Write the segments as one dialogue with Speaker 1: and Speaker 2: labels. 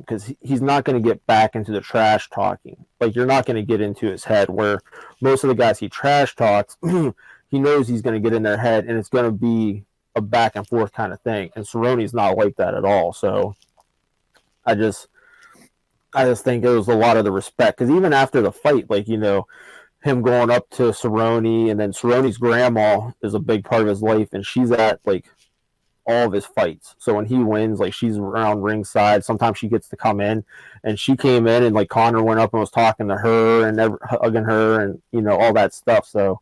Speaker 1: because he's not going to get back into the trash talking. Like you're not going to get into his head where most of the guys he trash talks, he knows he's going to get in their head and it's going to be a back and forth kind of thing. And Cerrone's not like that at all. So I just I just think it was a lot of the respect because even after the fight, like him going up to Cerrone and then Cerrone's grandma is a big part of his life and she's at like all of his fights. So when he wins, like she's around ringside. Sometimes she gets to come in, and she came in, and like Connor went up and was talking to her and hugging her, and all that stuff. So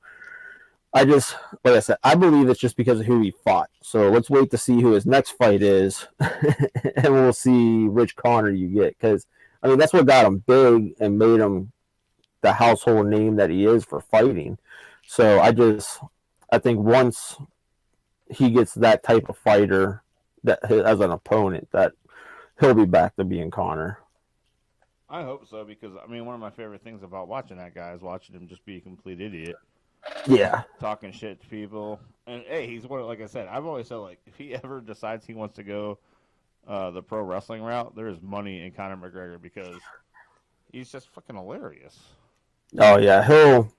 Speaker 1: I just, like I said, I believe it's just because of who he fought. So let's wait to see who his next fight is, and we'll see which Connor you get. Because I mean, that's what got him big and made him the household name that he is for fighting. So I think once he gets that type of fighter that as an opponent, that he'll be back to being Connor.
Speaker 2: I hope so because I mean one of my favorite things about watching that guy is watching him just be a complete idiot,
Speaker 1: Yeah,
Speaker 2: talking shit to people. And hey, he's one. Like I said, I've always said like if he ever decides he wants to go the pro wrestling route, there is money in Conor McGregor because he's just fucking hilarious.
Speaker 1: oh yeah, he'll.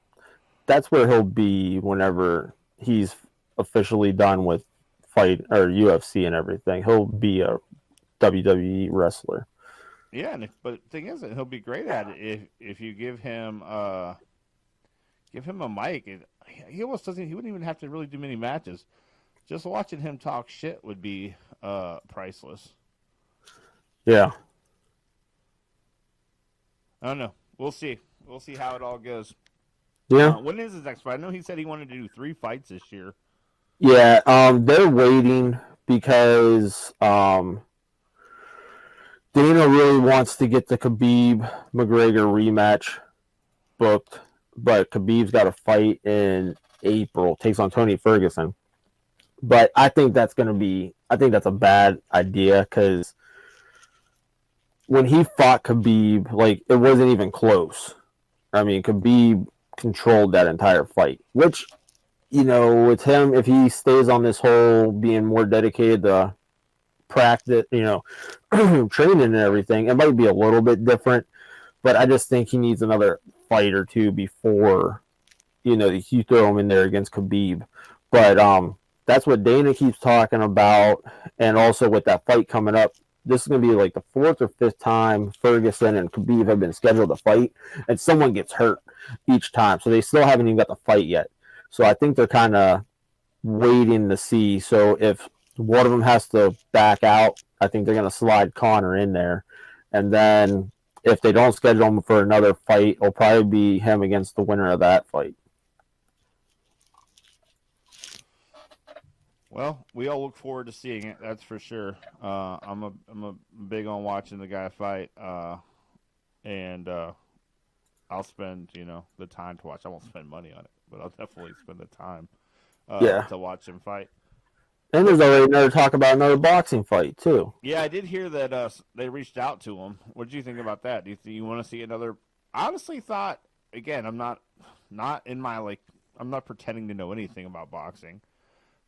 Speaker 1: That's where he'll be whenever he's officially done with fight or UFC and everything. He'll be a WWE wrestler.
Speaker 2: Yeah, but the thing is that he'll be great at it if you give him a mic. He almost doesn't. He wouldn't even have to really do many matches. Just watching him talk shit would be priceless.
Speaker 1: Yeah,
Speaker 2: I don't know. We'll see. We'll see how it all goes.
Speaker 1: yeah,
Speaker 2: When is his next fight? I know he said he wanted to do 3 fights this year.
Speaker 1: yeah. They're waiting because Dana really wants to get the Khabib McGregor rematch booked, but Khabib's got a fight in April. Takes on Tony Ferguson. But I think that's going to be. I think that's a bad idea because when he fought Khabib, like it wasn't even close. I mean, Khabib controlled that entire fight, which with him, if he stays on this whole being more dedicated to practice, training and everything, it might be a little bit different. But I just think he needs another fight or two before you throw him in there against Khabib. But that's what Dana keeps talking about, and also with that fight coming up, this is going to be like the fourth or fifth time Ferguson and Khabib have been scheduled to fight, and someone gets hurt each time. So they still haven't even got the fight yet. So I think they're kind of waiting to see. So if one of them has to back out, I think they're going to slide Connor in there. And then if they don't schedule him for another fight, it'll probably be him against the winner of that fight.
Speaker 2: Well, we all look forward to seeing it. That's for sure. I'm a big on watching the guy fight, and I'll spend the time to watch. I won't spend money on it, but I'll definitely spend the time
Speaker 1: Yeah.
Speaker 2: to watch him fight.
Speaker 1: And there's already another talk about another boxing fight too.
Speaker 2: Yeah, I did hear that they reached out to him. What did you think about that? Do you want to see another? I honestly thought again, I'm not in my I'm not pretending to know anything about boxing,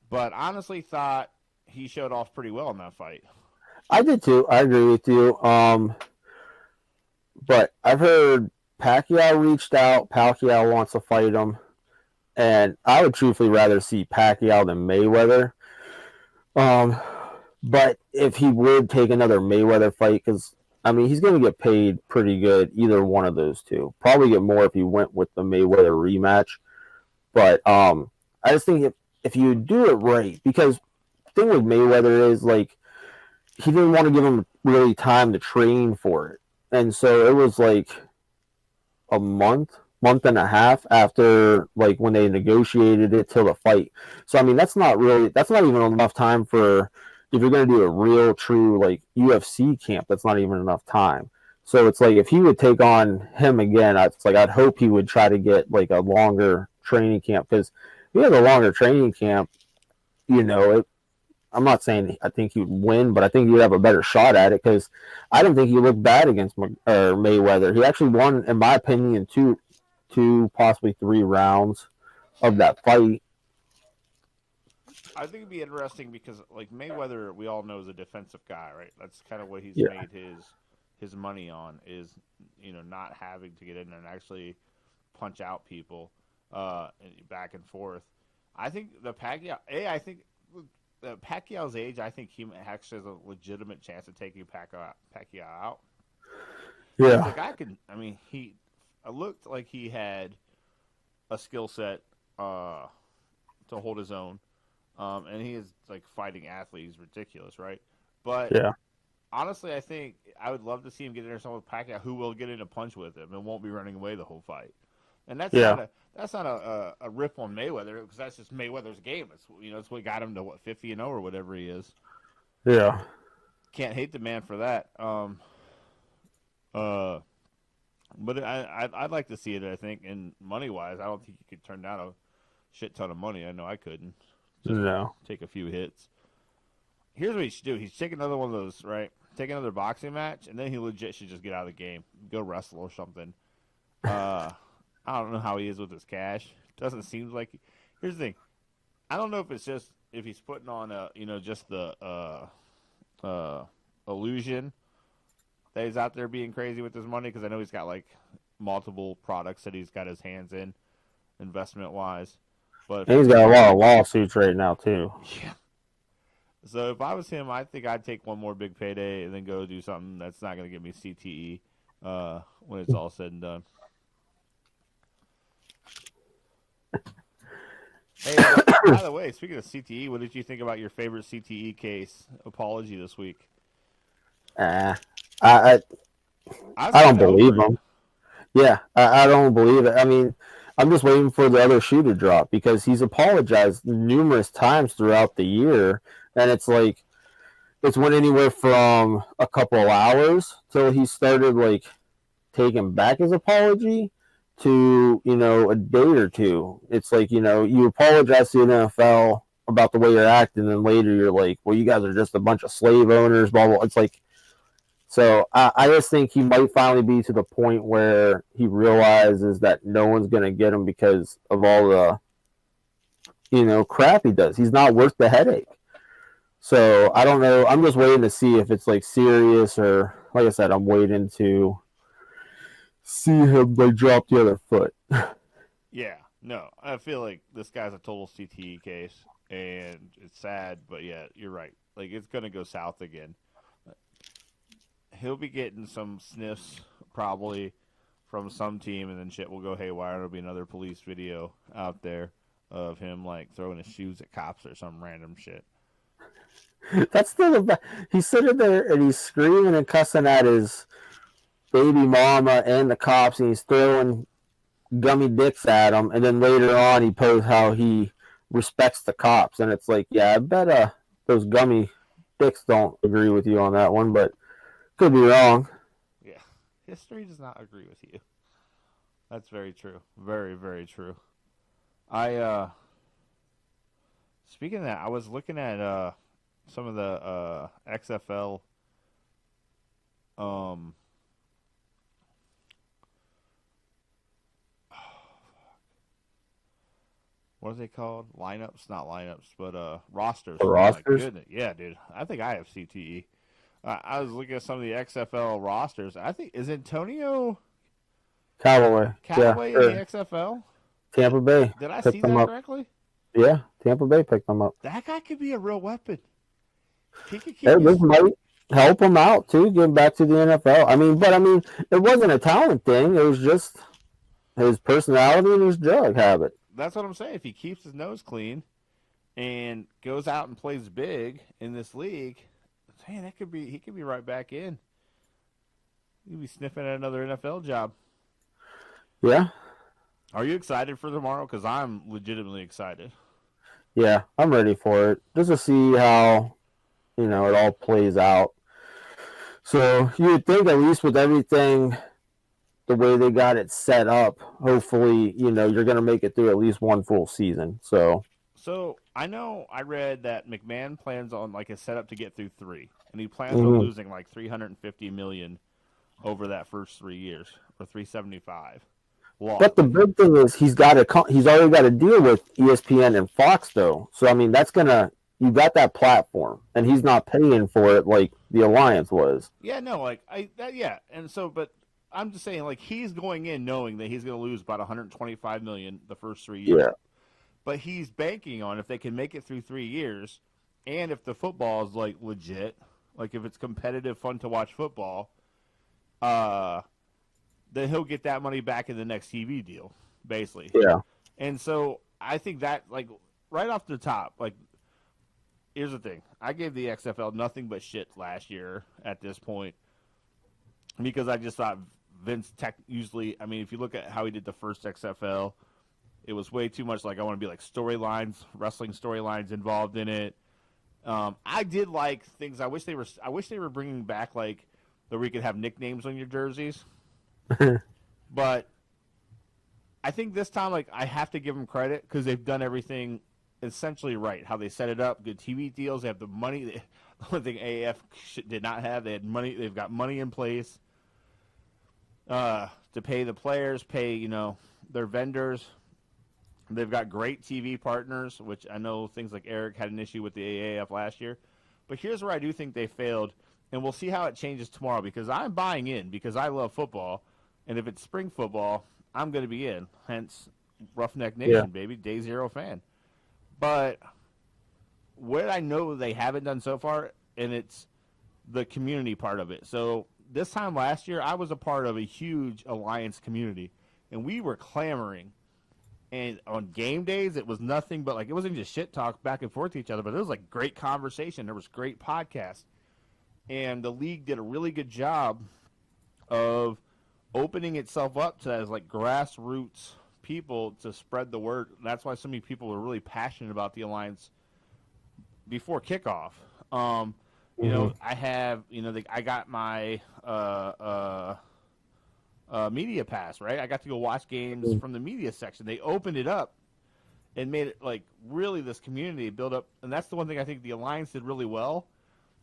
Speaker 2: but honestly thought he showed off pretty well in that fight.
Speaker 1: I did too. I agree with you. But I've heard Pacquiao reached out. Pacquiao wants to fight him, and I would truthfully rather see Pacquiao than Mayweather. Um, but if he would take another Mayweather fight, because I mean he's going to get paid pretty good either one of those two. Probably get more if he went with the Mayweather rematch. But I just think if you do it right, because the thing with Mayweather is like he didn't want to give him really time to train for it, and so it was like a month and a half after like when they negotiated it till the fight. So I mean that's not even enough time for if you're going to do a real true like UFC camp. That's not even enough time. So it's like if he would take on him again, it's like I'd hope he would try to get like a longer training camp because if he has a longer training camp, it, I'm not saying I think he would win, but I think he'd have a better shot at it because I didn't think he looked bad against Mayweather. He actually won, in my opinion, two, possibly 3 rounds of that fight.
Speaker 2: I think it'd be interesting because like Mayweather, we all know is a defensive guy, right? That's kind of what he's
Speaker 1: Yeah,
Speaker 2: made his his money on is, not having to get in there and actually punch out people back and forth. I think I think Pacquiao's age, I think he actually has a legitimate chance of taking Pacquiao out.
Speaker 1: Yeah.
Speaker 2: The guy he looked like he had a skill set to hold his own. And he is like fighting athlete. He's ridiculous, right? But
Speaker 1: Yeah.
Speaker 2: honestly, I think I would love to see him get in there with Pacquiao, who will get in a punch with him and won't be running away the whole fight. And that's not a rip on Mayweather, because that's just Mayweather's game. It's what got him to 50-0 or whatever he is.
Speaker 1: Yeah.
Speaker 2: Can't hate the man for that. But I'd like to see it. I think, and money wise, I don't think you could turn down a shit ton of money. I know I couldn't.
Speaker 1: No.
Speaker 2: Take a few hits. Here's what he should do. He should take another one of those, right? Take another boxing match, and then he legit should just get out of the game. Go wrestle or something. I don't know how he is with his cash. Doesn't seem like. Here's the thing. I don't know if it's just if he's putting on just the illusion that he's out there being crazy with his money, because I know he's got like multiple products that he's got his hands in, investment wise. But
Speaker 1: he's got a lot of lawsuits right now too.
Speaker 2: Yeah. So if I was him, I think I'd take one more big payday and then go do something that's not going to give me CTE when it's all said and done. Hey, by the way, speaking of CTE, what did you think about your favorite CTE case apology this week?
Speaker 1: I don't believe him. Yeah, I don't believe it. I mean, I'm just waiting for the other shoe to drop, because he's apologized numerous times throughout the year, and it's like it's went anywhere from a couple of hours till he started like taking back his apology to a day or two. It's like you apologize to the NFL about the way you're acting, and later you're like, well, you guys are just a bunch of slave owners, blah blah. It's like. So I just think he might finally be to the point where he realizes that no one's going to get him because of all the, crap he does. He's not worth the headache. So I don't know. I'm just waiting to see if it's like serious, or like I said, I'm waiting to see him like drop the other foot.
Speaker 2: Yeah, no, I feel like this guy's a total CTE case, and it's sad, but yeah, you're right. Like, it's going to go south again. He'll be getting some sniffs probably from some team, and then shit will go haywire. There'll be another police video out there of him like throwing his shoes at cops or some random shit.
Speaker 1: That's still the best. He's sitting there and he's screaming and cussing at his baby mama and the cops, and he's throwing gummy dicks at him. And then later on, he posts how he respects the cops, and it's like, yeah, I bet those gummy dicks don't agree with you on that one, but. Could be wrong.
Speaker 2: Yeah. History does not agree with you. That's very true. Very, very true. Speaking of that, I was looking at some of the XFL what are they called? Lineups? Not lineups, but rosters.
Speaker 1: The rosters?
Speaker 2: My goodness. Yeah, dude. I think I have CTE. I was looking at some of the XFL rosters. I think, is Antonio
Speaker 1: Callaway
Speaker 2: in the XFL?
Speaker 1: Tampa Bay.
Speaker 2: Did I see that correctly?
Speaker 1: Yeah, Tampa Bay picked them up.
Speaker 2: That guy could be a real weapon. He could keep
Speaker 1: this might help him out too, getting back to the NFL. I mean, it wasn't a talent thing. It was just his personality and his drug habit.
Speaker 2: That's what I'm saying. If he keeps his nose clean and goes out and plays big in this league, man, he could be right back in. He'd be sniffing at another NFL job.
Speaker 1: Yeah.
Speaker 2: Are you excited for tomorrow? Because I'm legitimately excited.
Speaker 1: Yeah, I'm ready for it. Just to see how, it all plays out. So you would think, at least with everything, the way they got it set up, hopefully, you're going to make it through at least one full season. So
Speaker 2: I know I read that McMahon plans on like a setup to get through 3, and he plans on losing like $350 million over that first 3 years, or $375.
Speaker 1: But the big thing is he's already got to deal with ESPN and Fox though. So I mean that's gonna you got that platform, and he's not paying for it like the Alliance was.
Speaker 2: Yeah, no, like yeah, and so, but I'm just saying, like he's going in knowing that he's going to lose about 125 million the first 3 years,
Speaker 1: Yeah,
Speaker 2: but he's banking on if they can make it through 3 years, and if the football is like legit, like if it's competitive, fun to watch football, uh, then he'll get that money back in the next TV deal, basically.
Speaker 1: yeah,
Speaker 2: And so I think that, like, right off the top, like, here's the thing: I gave the XFL nothing but shit last year at this point because I just thought Vince Tech usually. I mean, if you look at how he did the first XFL, it was way too much. Like I want to be like storylines, wrestling storylines involved in it. I did like things. I wish they were. I wish they were bringing back like where we could have nicknames on your jerseys. But I think this time, like I have to give them credit because they've done everything essentially right. How they set it up, good TV deals. They have the money. The only thing AAF did not have, they had money. They've got money in place to pay the players, pay their vendors. They've got great TV partners, which I know things like Eric had an issue with the AAF last year. But here's where I do think they failed, and we'll see how it changes tomorrow because I'm buying in because I love football, and if it's spring football, I'm going to be in. Hence, Roughneck Nation, baby, day zero fan. But what I know they haven't done so far, and it's the community part of it. So this time last year, I was a part of a huge Alliance community, and we were clamoring. And on game days, it was nothing but like it wasn't just shit talk back and forth to each other, but it was like great conversation. There was great podcasts, and the league did a really good job of opening itself up to as like grassroots people to spread the word. That's why so many people were really passionate about the Alliance before kickoff. I have I got my media pass, right? I got to go watch games from the media section. They opened it up and made it like really this community build up, and that's the one thing I think the Alliance did really well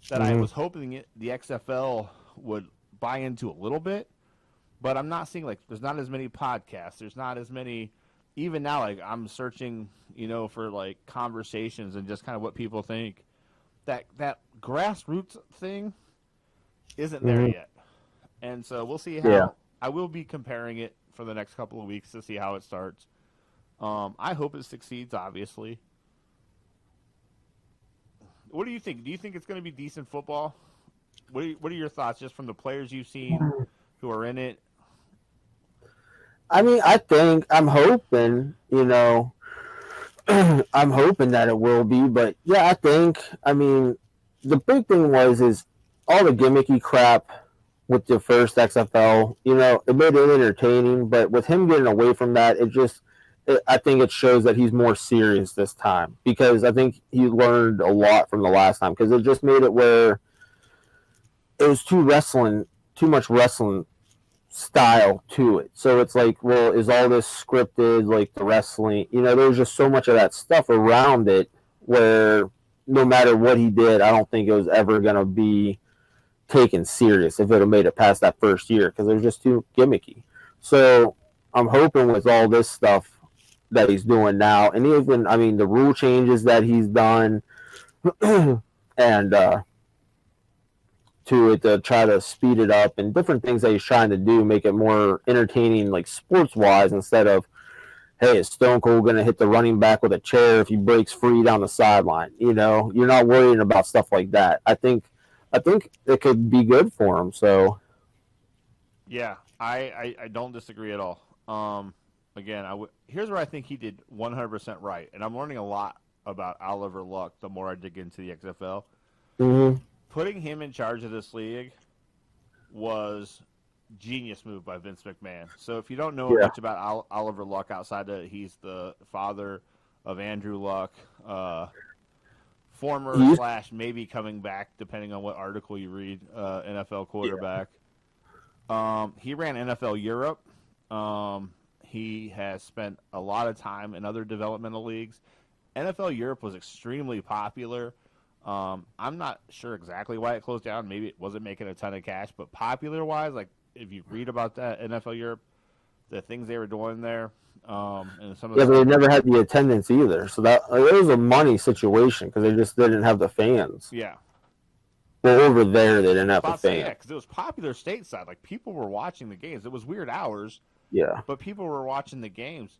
Speaker 2: that I was hoping the XFL would buy into a little bit, but I'm not seeing like there's not as many podcasts, there's not as many. Even now, like I'm searching, for like conversations and just kind of what people think. That grassroots thing isn't there yet, and so we'll see how.
Speaker 1: Yeah.
Speaker 2: I will be comparing it for the next couple of weeks to see how it starts. I hope it succeeds, obviously. What do you think? Do you think it's going to be decent football? What are your thoughts just from the players you've seen who are in it?
Speaker 1: I mean, I'm hoping, I'm hoping that it will be, but yeah, I mean, the big thing is all the gimmicky crap with the first XFL, it made it entertaining, but with him getting away from that, I think it shows that he's more serious this time because I think he learned a lot from the last time because it just made it where it was too much wrestling style to it. So it's like, well, is all this scripted, like the wrestling? There was just so much of that stuff around it where no matter what he did, I don't think it was ever going to be taken serious if it had made it past that first year because it was just too gimmicky. So I'm hoping with all this stuff that he's doing now, and even the rule changes that he's done, and to try to speed it up and different things that he's trying to do, make it more entertaining, like sports wise, instead of hey, is Stone Cold going to hit the running back with a chair if he breaks free down the sideline? You're not worrying about stuff like that. I think it could be good for him. So,
Speaker 2: yeah, I don't disagree at all. Again, here's where I think he did 100% right, and I'm learning a lot about Oliver Luck the more I dig into the XFL. Putting him in charge of this league was genius move by Vince McMahon. So if you don't know much about Oliver Luck outside of he's the father of Andrew Luck, former / maybe coming back, depending on what article you read, NFL quarterback. He ran NFL Europe. He has spent a lot of time in other developmental leagues. NFL Europe was extremely popular. I'm not sure exactly why it closed down. Maybe it wasn't making a ton of cash, but popular-wise, like if you read about that NFL Europe, the things they were doing there, And some of
Speaker 1: Yeah,
Speaker 2: the
Speaker 1: but they
Speaker 2: stuff.
Speaker 1: never had the attendance either. So that it was a money situation because they just didn't have the fans.
Speaker 2: Yeah.
Speaker 1: Well, over there they didn't have the
Speaker 2: About to say, yeah,
Speaker 1: fans.
Speaker 2: because it was popular stateside. Like, people were watching the games. It was weird hours,
Speaker 1: Yeah,
Speaker 2: but people were watching the games.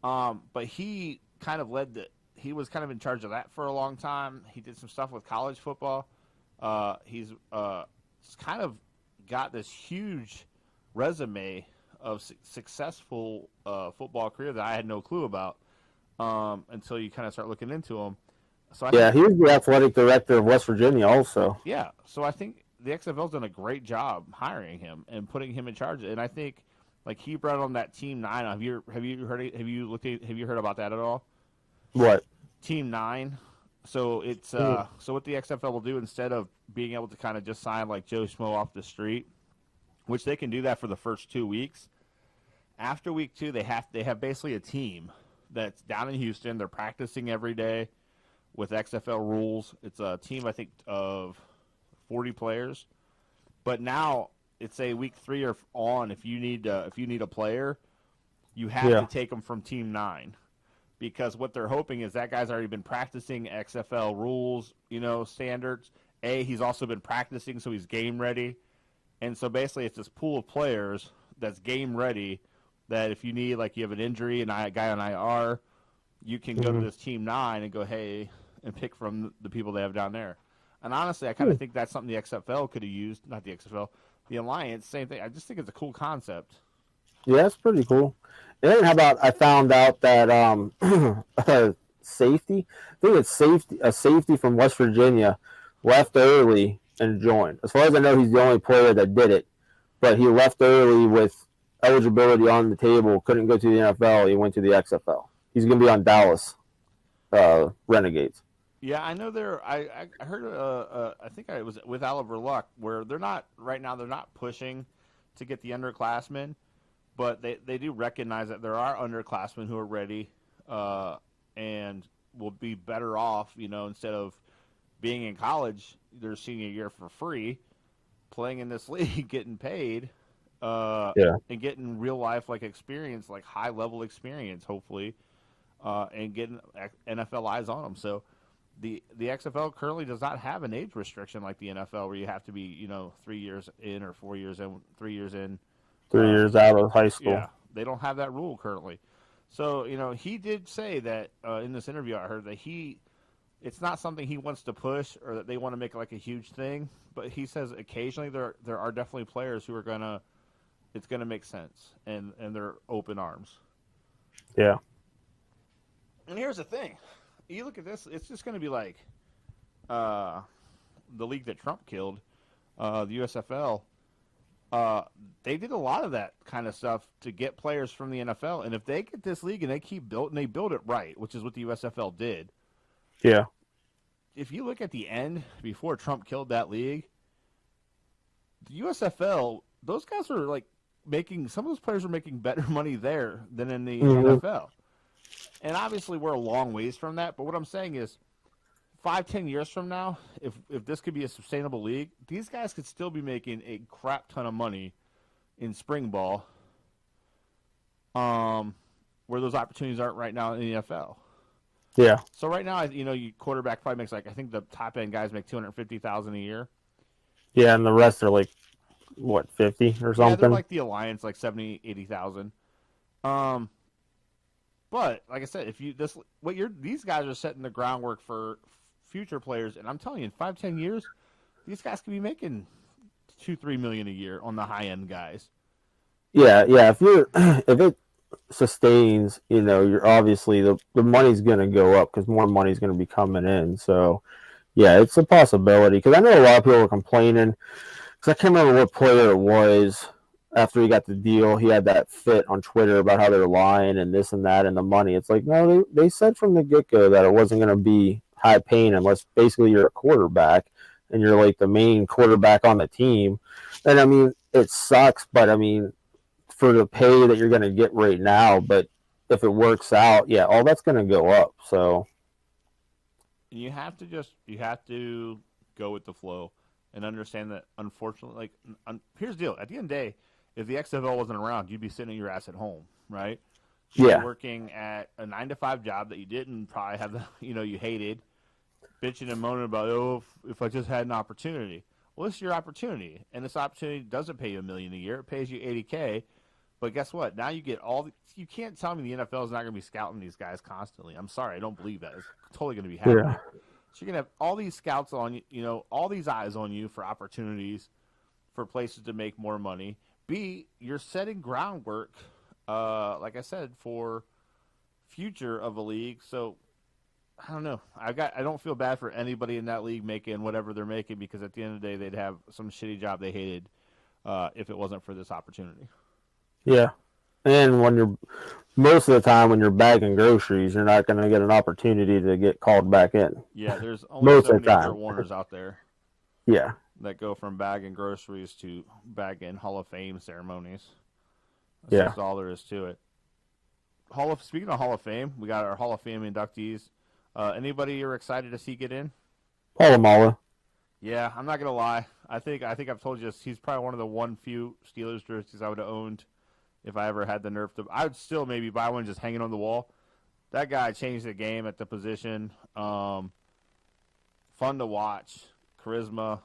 Speaker 2: But he kind of led the. He was kind of in charge of that for a long time. He did some stuff with college football. He's kind of got this huge resume of successful football career that I had no clue about until you kind of start looking into him. So I
Speaker 1: yeah.
Speaker 2: think,
Speaker 1: He was the athletic director of West Virginia, also.
Speaker 2: yeah. So I think the XFL's done a great job hiring him and putting him in charge. And I think, like, he brought on that Team Nine. Have you heard about that at all?
Speaker 1: What?
Speaker 2: Team Nine. So it's
Speaker 1: Mm.
Speaker 2: so what the XFL will do, instead of being able to kind of just sign like Joe Schmo off the street, which they can do that for the first 2 weeks. After week 2, they have basically a team that's down in Houston. They're practicing every day with XFL rules. It's a team, I think, of 40 players. But now it's a week 3 or on. If you need a player, you have
Speaker 1: Yeah.
Speaker 2: to take them from Team 9, because what they're hoping is that guy's already been practicing XFL rules, standards. He's also been practicing, so he's game ready. And so basically, it's this pool of players that's game ready. That if you need, like, you have an injury and a guy on IR, you can go to
Speaker 1: Mhm.
Speaker 2: this Team 9 and go, hey, and pick from the people they have down there. And honestly, I kind
Speaker 1: Hmm.
Speaker 2: of think that's something the XFL could have used. Not the XFL, the Alliance, same thing. I just think it's a cool concept.
Speaker 1: Yeah, that's pretty cool. And then how about I found out that safety, I think it's a safety from West Virginia left early and joined. As far as I know, he's the only player that did it, but he left early with eligibility on the table, couldn't go to the NFL. He went to the XFL. He's going to be on Dallas Renegades.
Speaker 2: Yeah, I know they're. I heard. I think it was with Oliver Luck, where they're not right now. They're not pushing to get the underclassmen, but they do recognize that there are underclassmen who are ready, and will be better off. Instead of being in college their senior year for free, playing in this league, getting paid,
Speaker 1: Yeah.
Speaker 2: and getting real life like experience, like high level experience, hopefully, and getting NFL eyes on them. So the XFL currently does not have an age restriction like the NFL, where you have to be 3 years in or 4 years in, 3 years in.
Speaker 1: 3 years out of high school.
Speaker 2: Yeah, they don't have that rule currently. So he did say that in this interview I heard that it's not something he wants to push or that they want to make like a huge thing, but he says occasionally there are definitely players who are it's gonna make sense, and they're open arms.
Speaker 1: Yeah.
Speaker 2: And here's the thing. You look at this, it's just going to be like the league that Trump killed, the USFL. They did a lot of that kind of stuff to get players from the NFL. And if they get this league and they build it right, which is what the USFL did.
Speaker 1: Yeah.
Speaker 2: If you look at the end before Trump killed that league, the USFL, those guys were like some of those players were making better money there than in the
Speaker 1: Mhm.
Speaker 2: NFL. And obviously, we're a long ways from that. But what I'm saying is, 5-10 years from now, if this could be a sustainable league, these guys could still be making a crap ton of money in spring ball, where those opportunities aren't right now in the NFL.
Speaker 1: Yeah.
Speaker 2: So right now, you quarterback probably makes, like, I think the top end guys make $250,000 a year.
Speaker 1: Yeah, and the rest are like what, 50 or
Speaker 2: Yeah, they're
Speaker 1: something?
Speaker 2: like the Alliance, like 70, 80,000. But like I said, these guys are setting the groundwork for future players, and I'm telling you, in 5-10 years, these guys could be making $2-3 million a year on the high end guys.
Speaker 1: Yeah, yeah. If it sustains, you're obviously the money's going to go up because more money's going to be coming in. So yeah, it's a possibility. Because I know a lot of people were complaining. Because I can't remember what player it was. After he got the deal, he had that fit on Twitter about how they're lying and this and that and the money. It's like, no, they said from the get go that it wasn't going to be high paying unless basically you're a quarterback and you're like the main quarterback on the team. And I mean, it sucks, but I mean, for the pay that you're going to get right now, but if it works out, yeah, all that's going to go up. So
Speaker 2: You have to go with the flow and understand that, unfortunately, here's the deal. At the end of the day, if the XFL wasn't around, you'd be sitting your ass at home, right?
Speaker 1: Yeah.
Speaker 2: working at a 9 to 5 job that you didn't probably have, you hated, bitching and moaning about, oh, if I just had an opportunity. Well, this is your opportunity, and this opportunity doesn't pay you $1 million a year. It pays you $80K. But guess what? Now you get you can't tell me the NFL is not going to be scouting these guys constantly. I'm sorry, I don't believe that. It's totally going to be happening.
Speaker 1: Yeah.
Speaker 2: So you're going to have all these scouts on you, all these eyes on you for opportunities, for places to make more money. B, you're setting groundwork, like I said, for future of a league. So I don't know. I don't feel bad for anybody in that league making whatever they're making, because at the end of the day, they'd have some shitty job they hated if it wasn't for this opportunity.
Speaker 1: Yeah. And most of the time when you're bagging groceries, you're not going to get an opportunity to get called back in.
Speaker 2: Yeah, there's only so many Kurt Warners out there.
Speaker 1: Yeah.
Speaker 2: That go from bagging groceries to bagging Hall of Fame ceremonies.
Speaker 1: That's
Speaker 2: just all there is to it. Speaking of Hall of Fame, we got our Hall of Fame inductees. Anybody you're excited to see get in?
Speaker 1: Polamalu.
Speaker 2: Yeah, I'm not gonna lie. I think I've told you he's probably one of the few Steelers jerseys I would have owned if I ever had the nerve to. I would still maybe buy one just hanging on the wall. That guy changed the game at the position. Fun to watch, charisma.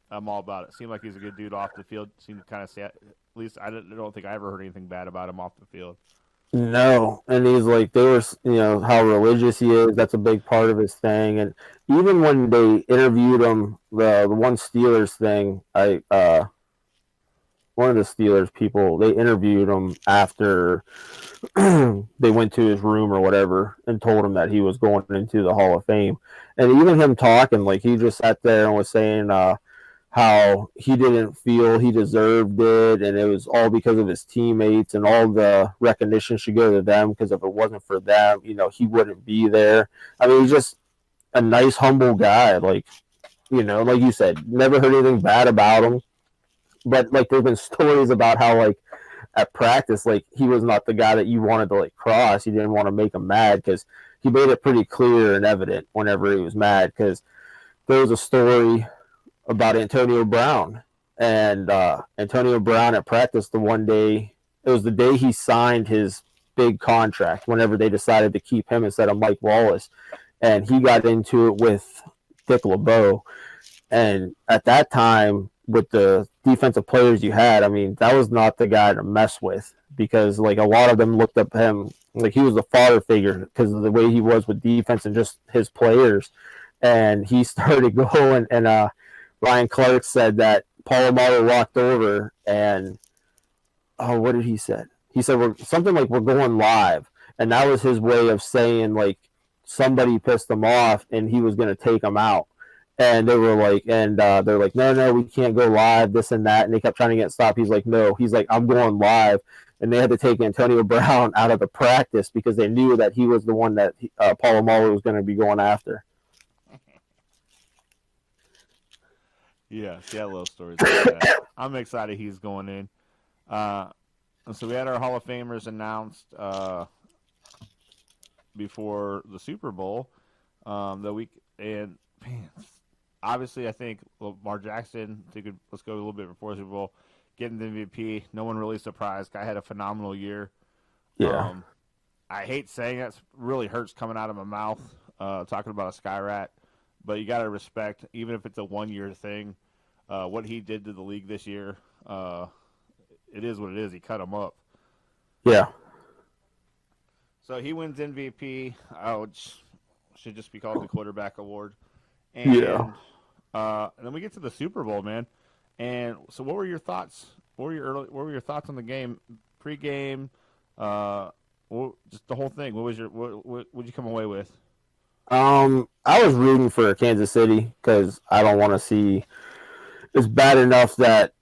Speaker 2: I'm all about it. Seemed like he's a good dude off the field. Seemed kind of sad. At least I don't think I ever heard anything bad about him off the field.
Speaker 1: No, and he's like, they were, how religious he is. That's a big part of his thing. And even when they interviewed him, the one Steelers thing, one of the Steelers people, they interviewed him after they went to his room or whatever and told him that he was going into the Hall of Fame. And even him talking, like, he just sat there and was saying how he didn't feel he deserved it, and it was all because of his teammates, and all the recognition should go to them, because if it wasn't for them, he wouldn't be there. I mean, he's just a nice, humble guy. Like, like you said, never heard anything bad about him. But, like, there's been stories about how, like, at practice, like, he was not the guy that you wanted to, like, cross. You didn't want to make him mad, because he made it pretty clear and evident whenever he was mad, because there was a story about Antonio Brown. And Antonio Brown at practice it was the day he signed his big contract, whenever they decided to keep him instead of Mike Wallace. And he got into it with Dick LeBeau. And at that time, with the defensive players you had, I mean, that was not the guy to mess with, because, like, a lot of them looked up him like he was the father figure because of the way he was with defense and just his players. And he started going, and Ryan Clark said that Polamalu walked over and, what did he say? He said something like, we're going live. And that was his way of saying, like, somebody pissed him off and he was going to take him out. And they were like, they're like, no, we can't go live, this and that. And they kept trying to get stopped. He's like, no. He's like, I'm going live. And they had to take Antonio Brown out of the practice because they knew that he was the one that Polamalu was going to be going after.
Speaker 2: Yeah, she had little stories like that. I'm excited he's going in. So we had our Hall of Famers announced before the Super Bowl the week, and man, obviously I think Lamar Jackson. Let's go a little bit before the Super Bowl, getting the MVP. No one really surprised. Guy had a phenomenal year.
Speaker 1: Yeah.
Speaker 2: I hate saying it. It really hurts coming out of my mouth talking about a Sky Rat. But you got to respect, even if it's a one-year thing, what he did to the league this year. It is what it is. He cut him up.
Speaker 1: Yeah.
Speaker 2: So he wins MVP. Which should just be called the quarterback award. And,
Speaker 1: yeah.
Speaker 2: And then we get to the Super Bowl, man. And so, what were your thoughts? What were your thoughts on the game, pre-game? Just the whole thing. What did you come away with?
Speaker 1: I was rooting for Kansas City because I don't want to see. It's bad enough that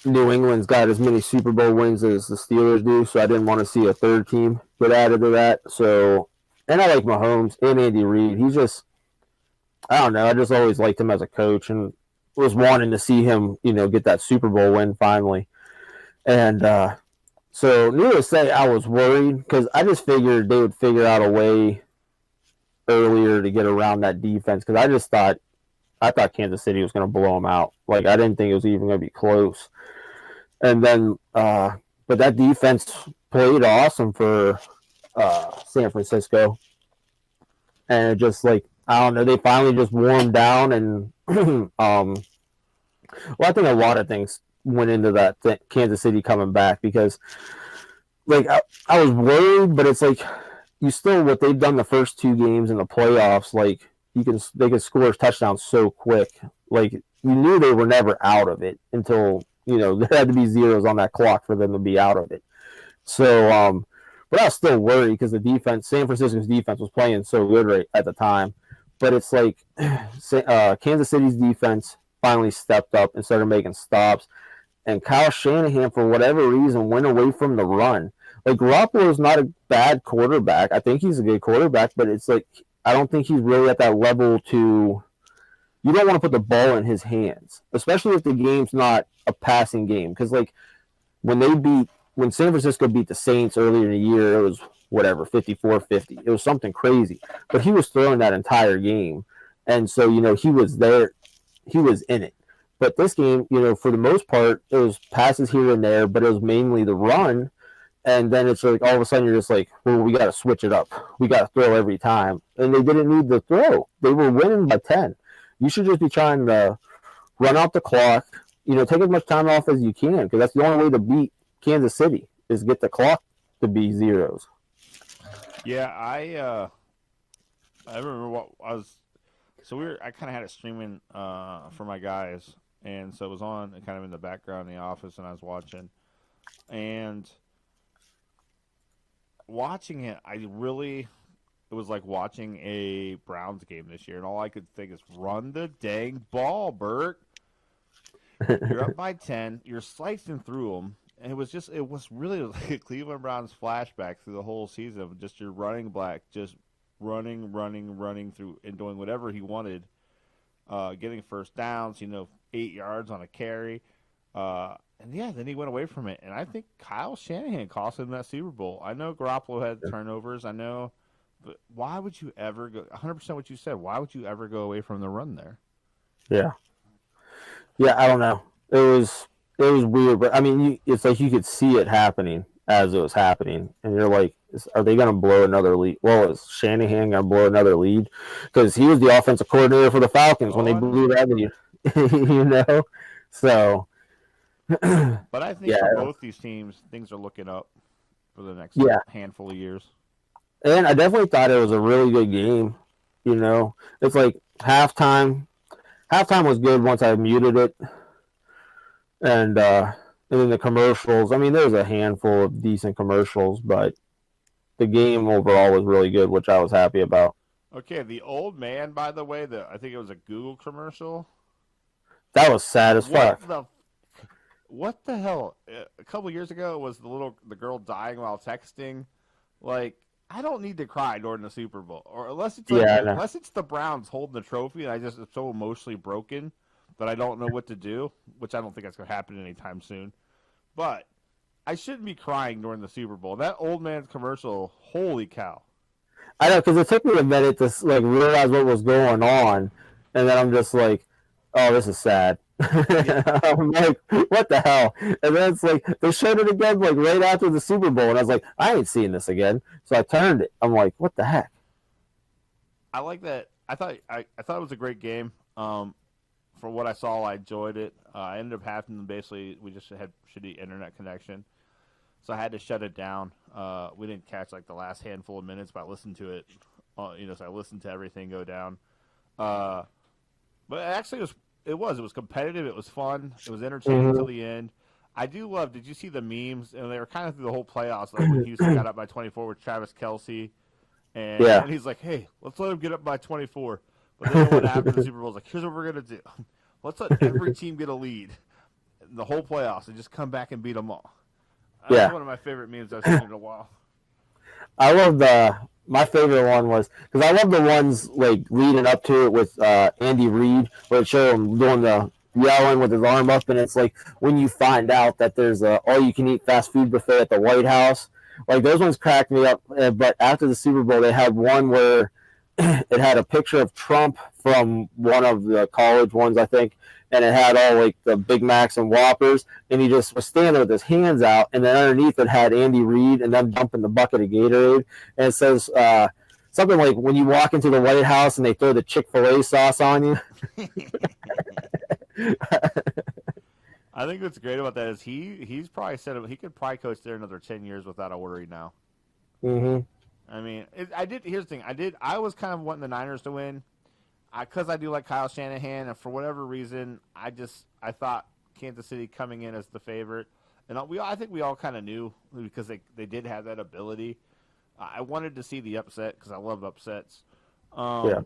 Speaker 1: New England's got as many Super Bowl wins as the Steelers do, so I didn't want to see a third team get added to that. So, and I like Mahomes and Andy Reid. He's just, I don't know. I just always liked him as a coach and was wanting to see him, get that Super Bowl win finally. And so, needless to say, I was worried because I just figured they would figure out a way earlier to get around that defense, because I thought Kansas City was going to blow them out. Like, I didn't think it was even going to be close. And then but but that defense played awesome for San Francisco, and just like I don't know, they finally just warmed down, and well, I think a lot of things went into that Kansas City coming back because like I was worried, but it's like you still what they've done the first 2 games in the playoffs, like they can score touchdowns so quick. Like you knew they were never out of it until there had to be zeros on that clock for them to be out of it. So, but I was still worried because the defense, San Francisco's defense, was playing so good right at the time. But it's like Kansas City's defense finally stepped up and started making stops. And Kyle Shanahan, for whatever reason, went away from the run. Like Garoppolo is not a bad quarterback. I think he's a good quarterback, but it's like I don't think he's really at that level to. You don't want to put the ball in his hands, especially if the game's not a passing game. Because like when San Francisco beat the Saints earlier in the year, it was whatever 54-50. It was something crazy, but he was throwing that entire game, and so he was there, he was in it. But this game, for the most part, it was passes here and there, but it was mainly the run. And then it's like all of a sudden you're just like, well, we got to switch it up. We got to throw every time. And they didn't need the throw. They were winning by 10. You should just be trying to run out the clock, take as much time off as you can, because that's the only way to beat Kansas City is get the clock to be zeros.
Speaker 2: Yeah, I remember what I was. So I kind of had it streaming for my guys, and so it was on kind of in the background in the office, and I was watching, and watching it, it was like watching a Browns game this year, and all I could think is run the dang ball, Bert. You're up by 10, you're slicing through them, and it was really like a Cleveland Browns flashback through the whole season of just your running back just running through and doing whatever he wanted, getting first downs, 8 yards on a carry. And yeah, then he went away from it. And I think Kyle Shanahan cost him that Super Bowl. I know Garoppolo had turnovers. I know. But why would you ever go 100% what you said? Why would you ever go away from the run there?
Speaker 1: Yeah. Yeah, I don't know. It was weird. But, I mean, it's like you could see it happening as it was happening. And you're like, are they going to blow another lead? Well, is Shanahan going to blow another lead? Because he was the offensive coordinator for the Falcons when they blew that lead. So.
Speaker 2: But I think for both these teams, things are looking up for the next handful of years.
Speaker 1: And I definitely thought it was a really good game. It's like halftime. Halftime was good once I muted it, and then the commercials. I mean, there was a handful of decent commercials, but the game overall was really good, which I was happy about.
Speaker 2: Okay, the old man, by the way, I think it was a Google commercial.
Speaker 1: That was sad as fuck.
Speaker 2: What the hell? A couple years ago, it was the girl dying while texting. Like, I don't need to cry during the Super Bowl, or unless it's the Browns holding the trophy, and I just am so emotionally broken that I don't know what to do. Which I don't think that's going to happen anytime soon. But I shouldn't be crying during the Super Bowl. That old man's commercial, holy cow!
Speaker 1: I know, because it took me a minute to realize what was going on, and then I'm just like, oh, this is sad. I'm like, what the hell? And then it's like they showed it again right after the Super Bowl, and I was like, I ain't seeing this again. So I turned it. I'm like, what the heck?
Speaker 2: I like that. I thought it was a great game. For what I saw, I enjoyed it. I ended up having to basically we just had shitty internet connection, so I had to shut it down. We didn't catch the last handful of minutes, but I listened to it. So I listened to everything go down. But actually, it was competitive. It was fun. It was entertaining until the end. I do love. Did you see the memes? And they were kind of through the whole playoffs. Like when Houston got up by 24 with Travis Kelce, and he's like, "Hey, let's let him get up by 24." But then what happened in the Super Bowl is like, "Here's what we're gonna do. Let's let every team get a lead in the whole playoffs and just come back and beat them all." That's one of my favorite memes I've seen in a while.
Speaker 1: I love my favorite one was because I love the ones leading up to it with Andy Reid, where it showed him doing the yelling with his arm up, and it's like when you find out that there's a all-you-can-eat fast food buffet at the White House. Those ones cracked me up. But after the Super Bowl, they had one where it had a picture of Trump from one of the college ones, I think, and it had all like the Big Macs and Whoppers, and he just was standing with his hands out, and then underneath it had Andy Reid and them dumping the bucket of Gatorade, and it says something like when you walk into the White House and they throw the Chick-fil-A sauce on you.
Speaker 2: I think what's great about that is he's probably said he could probably coach there another 10 years without a worry now.
Speaker 1: Mm-hmm.
Speaker 2: I mean, here's the thing. I was kind of wanting the Niners to win because I do like Kyle Shanahan, and for whatever reason, I thought Kansas City coming in as the favorite, and I think we all kind of knew because they did have that ability. I wanted to see the upset because I love upsets.
Speaker 1: Yeah.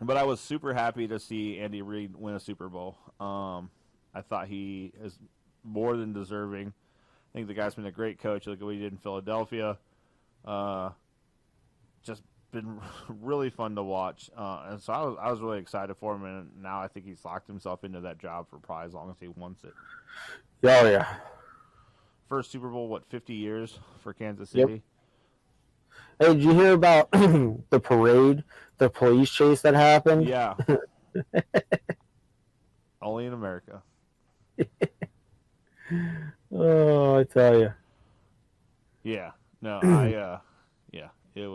Speaker 2: But I was super happy to see Andy Reid win a Super Bowl. I thought he is more than deserving. I think the guy's been a great coach. Look at what he did in Philadelphia. Just been really fun to watch. And so I was really excited for him. And now I think he's locked himself into that job for probably as long as he wants it.
Speaker 1: Oh, yeah.
Speaker 2: First Super Bowl, 50 years for Kansas City?
Speaker 1: Yep. Hey, did you hear about the parade, the police chase that happened?
Speaker 2: Yeah. Only in America.
Speaker 1: Oh, I tell you.
Speaker 2: Yeah. No, yeah, it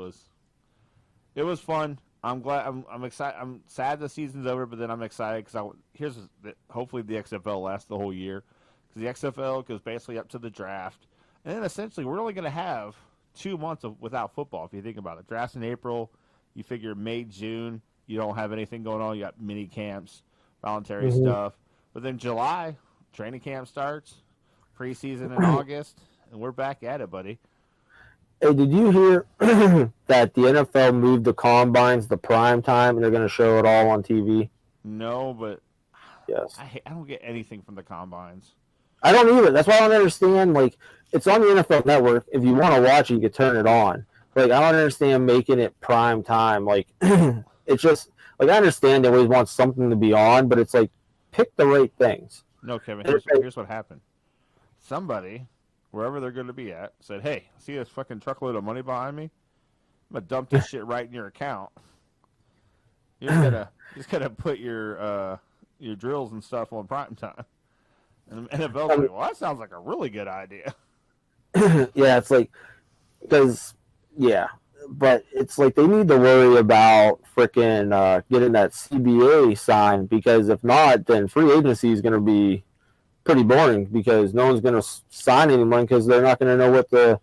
Speaker 2: was fun. I'm glad. I'm excited. I'm sad the season's over, but then I'm excited because hopefully the XFL lasts the whole year because the XFL goes basically up to the draft, and then essentially we're only going to have 2 months without football if you think about it. Draft's in April. You figure May, June, you don't have anything going on. You got mini camps, voluntary stuff, but then July training camp starts, preseason in August, and we're back at it, buddy.
Speaker 1: Hey, did you hear that the NFL moved the combines to prime time and they're going to show it all on TV?
Speaker 2: No, but
Speaker 1: yes,
Speaker 2: I don't get anything from the combines.
Speaker 1: I don't either. That's why I don't understand. Like, it's on the NFL Network. If you want to watch it, you can turn it on. Like, I don't understand making it prime time. Like, it's just like I understand they always want something to be on, but it's like pick the right things.
Speaker 2: No, Kevin. Here's what happened. Somebody, wherever they're going to be at, said, "Hey, see this fucking truckload of money behind me? I'm gonna dump this shit right in your account. You're just gonna put your drills and stuff on prime time." And the NFL's like, "Well, that sounds like a really good idea."
Speaker 1: Yeah, it's like because but it's like they need to worry about freaking getting that CBA signed because if not, then free agency is going to be pretty boring because no one's going to sign anyone because they're not going to know what the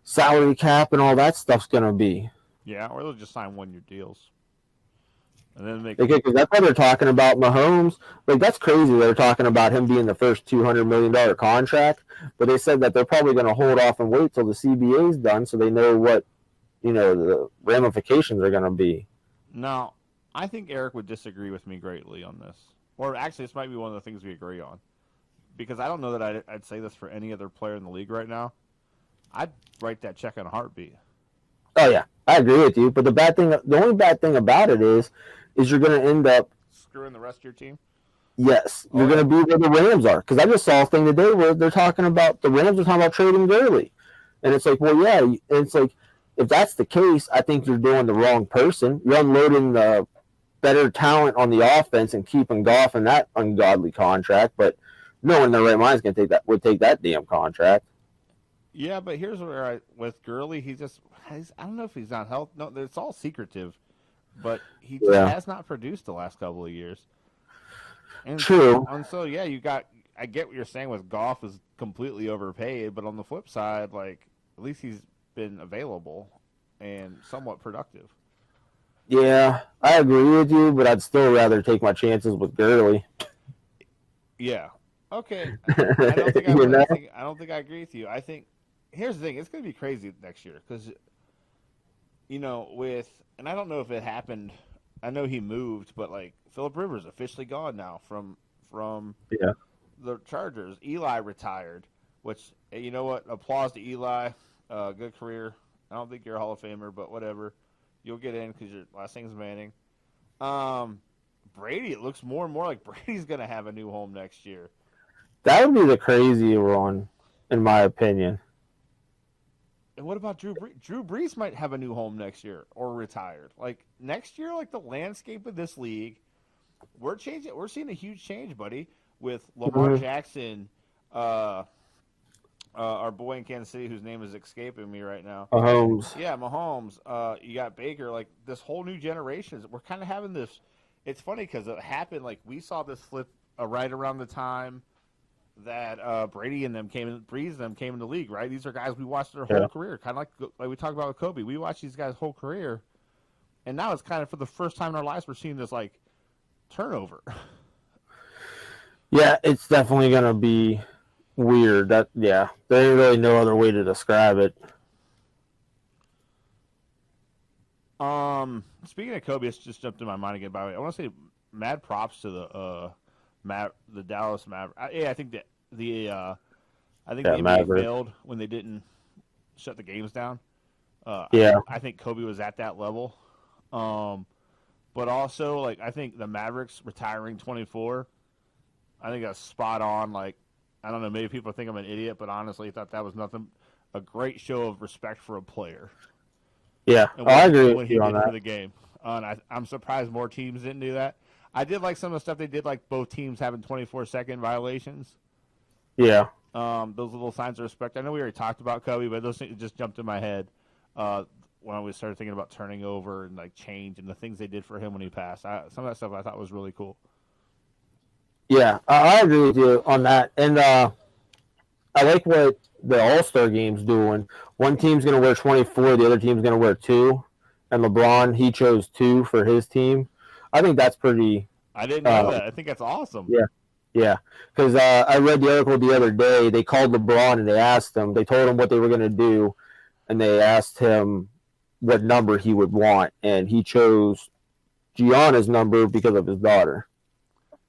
Speaker 1: salary cap and all that stuff's going to be.
Speaker 2: Yeah, or they'll just sign 1-year deals. And then
Speaker 1: because that's what they're talking about. Mahomes, like that's crazy. They're talking about him being the first $200 million contract, but they said that they're probably going to hold off and wait till the CBA is done so they know what the ramifications are going to be.
Speaker 2: Now, I think Eric would disagree with me greatly on this, or actually, this might be one of the things we agree on, because I don't know that I'd say this for any other player in the league right now. I'd write that check in a heartbeat.
Speaker 1: Oh yeah, I agree with you. But the only bad thing about it is you're going to end up
Speaker 2: screwing the rest of your team.
Speaker 1: Yes, you're going to be where the Rams are. Because I just saw a thing today where they're talking about the Rams are talking about trading Gurley, and it's like, well, yeah, and it's like if that's the case, I think you're doing the wrong person. You're unloading the better talent on the offense and keeping Goff in that ungodly contract. But no one in their right mind is going to take that damn contract.
Speaker 2: Yeah, but here's where with Gurley, I don't know if he's not healthy. No, it's all secretive. But he just has not produced the last couple of years. And
Speaker 1: True.
Speaker 2: And so, yeah, I get what you're saying with Goff is completely overpaid, but on the flip side, like, at least he's been available and somewhat productive.
Speaker 1: Yeah, I agree with you, but I'd still rather take my chances with Gurley.
Speaker 2: Yeah. Okay. I don't think I agree with you. I think, here's the thing, it's going to be crazy next year because, and I don't know if it happened. I know he moved, but like Phillip Rivers officially gone now from the Chargers. Eli retired, which you know what? Applause to Eli. Good career. I don't think you're a Hall of Famer, but whatever. You'll get in because your last name's Manning. Brady. It looks more and more like Brady's going to have a new home next year.
Speaker 1: That would be the crazy one, in my opinion.
Speaker 2: And what about Drew Brees? Drew Brees might have a new home next year or retired. Like next year, like the landscape of this league, we're changing. We're seeing a huge change, buddy, with Lamar
Speaker 1: Mhm.
Speaker 2: Jackson, uh, our boy in Kansas City, whose name is escaping me right now.
Speaker 1: Mahomes.
Speaker 2: Yeah, Mahomes. You got Baker. Like this whole new generation. We're kind of having this. It's funny because it happened. Like we saw this flip right around the time that Brady and them Breeze and them came in the league. Right. These are guys we watched their
Speaker 1: Yeah.
Speaker 2: whole career. Kind of like we talked about with Kobe. We watched these guys' whole career, and now it's kind of for the first time in our lives we're seeing this like turnover.
Speaker 1: Yeah, it's definitely gonna be weird. That yeah, there ain't really no other way to describe it.
Speaker 2: Speaking of Kobe, it's just jumped in my mind again. By the way, I want to say mad props to the Dallas Mavericks. Yeah, I think that I think the
Speaker 1: Yeah,
Speaker 2: NBA
Speaker 1: Maverick.
Speaker 2: failed when they didn't shut the games down.
Speaker 1: Yeah,
Speaker 2: I think Kobe was at that level. But also like I think the Mavericks retiring 24. I think that's spot on. Like I don't know, maybe people think I'm an idiot, but honestly, I thought that was nothing. A great show of respect for a player
Speaker 1: yeah.
Speaker 2: and
Speaker 1: Oh, I agree
Speaker 2: and
Speaker 1: with
Speaker 2: what he
Speaker 1: you on
Speaker 2: did for
Speaker 1: that.
Speaker 2: the game. And I'm surprised more teams didn't do that. I did like some of the stuff they did, like both teams having 24-second violations.
Speaker 1: Yeah,
Speaker 2: Those little signs of respect. I know we already talked about Kobe, but those things just jumped in my head when we started thinking about turning over and like change and the things they did for him when he passed. Some of that stuff I thought was really cool.
Speaker 1: yeah. I agree with you on that. And I like what the All Star game's doing. One team's gonna wear 24, the other team's gonna wear two. And LeBron, he chose two for his team. I think that's pretty.
Speaker 2: I didn't know
Speaker 1: Um,
Speaker 2: that. I think that's awesome.
Speaker 1: yeah, yeah. Because I read the article the other day. They called LeBron and they asked him. They told him what they were gonna do, and they asked him what number he would want, and he chose Gianna's number because of his daughter.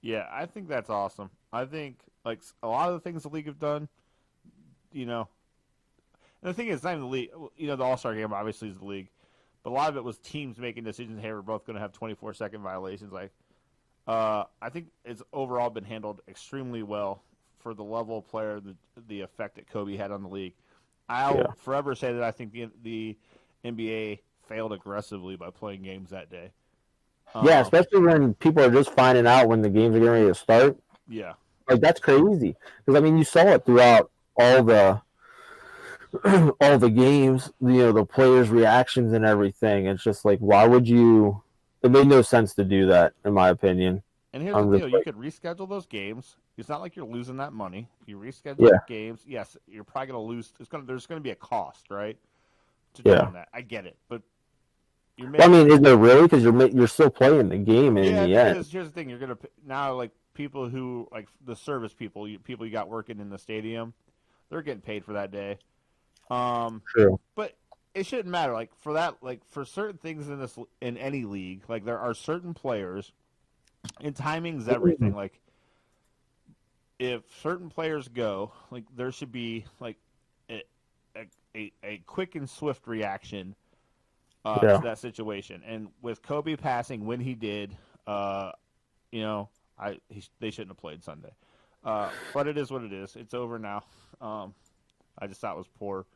Speaker 2: Yeah, I think that's awesome. I think like a lot of the things the league have done, you know, and the thing is, it's not even the league. You know, the All Star game obviously is the league, but a lot of it was teams making decisions. Hey, we're both going to have 24-second violations. Like, I think it's overall been handled extremely well for the level of player, the effect that Kobe had on the league. I'll
Speaker 1: Yeah,
Speaker 2: forever say that I think the NBA failed aggressively by playing games that day.
Speaker 1: yeah.
Speaker 2: Um,
Speaker 1: Especially when people are just finding out when the games are getting ready to start.
Speaker 2: yeah,
Speaker 1: Like that's crazy. Because I mean, you saw it throughout all the all the games. You know, the players' reactions and everything. It's just like, why would you? It made no sense to do that, in my opinion.
Speaker 2: and here's the
Speaker 1: I'm
Speaker 2: deal:
Speaker 1: just
Speaker 2: you
Speaker 1: like,
Speaker 2: could reschedule those games. It's not like you're losing that money. You reschedule
Speaker 1: yeah,
Speaker 2: games. Yes, you're probably going to lose. There's going to be a cost, right, to
Speaker 1: yeah.
Speaker 2: doing that. I get it, but you're
Speaker 1: Well, I
Speaker 2: making
Speaker 1: mean, is there really? Because you're still playing the game in
Speaker 2: yeah,
Speaker 1: the end.
Speaker 2: because here's the thing: you're going to now like people who like the service people, people you got working in the stadium, they're getting paid for that day.
Speaker 1: True.
Speaker 2: But it shouldn't matter. Like for that, like for certain things in any league, like there are certain players, and timing's everything. Like if certain players go, like there should be like a a quick and swift reaction to
Speaker 1: Yeah,
Speaker 2: that situation. And with Kobe passing when he did, you know, they shouldn't have played Sunday. But it is what it is. It's over now. I just thought it was poor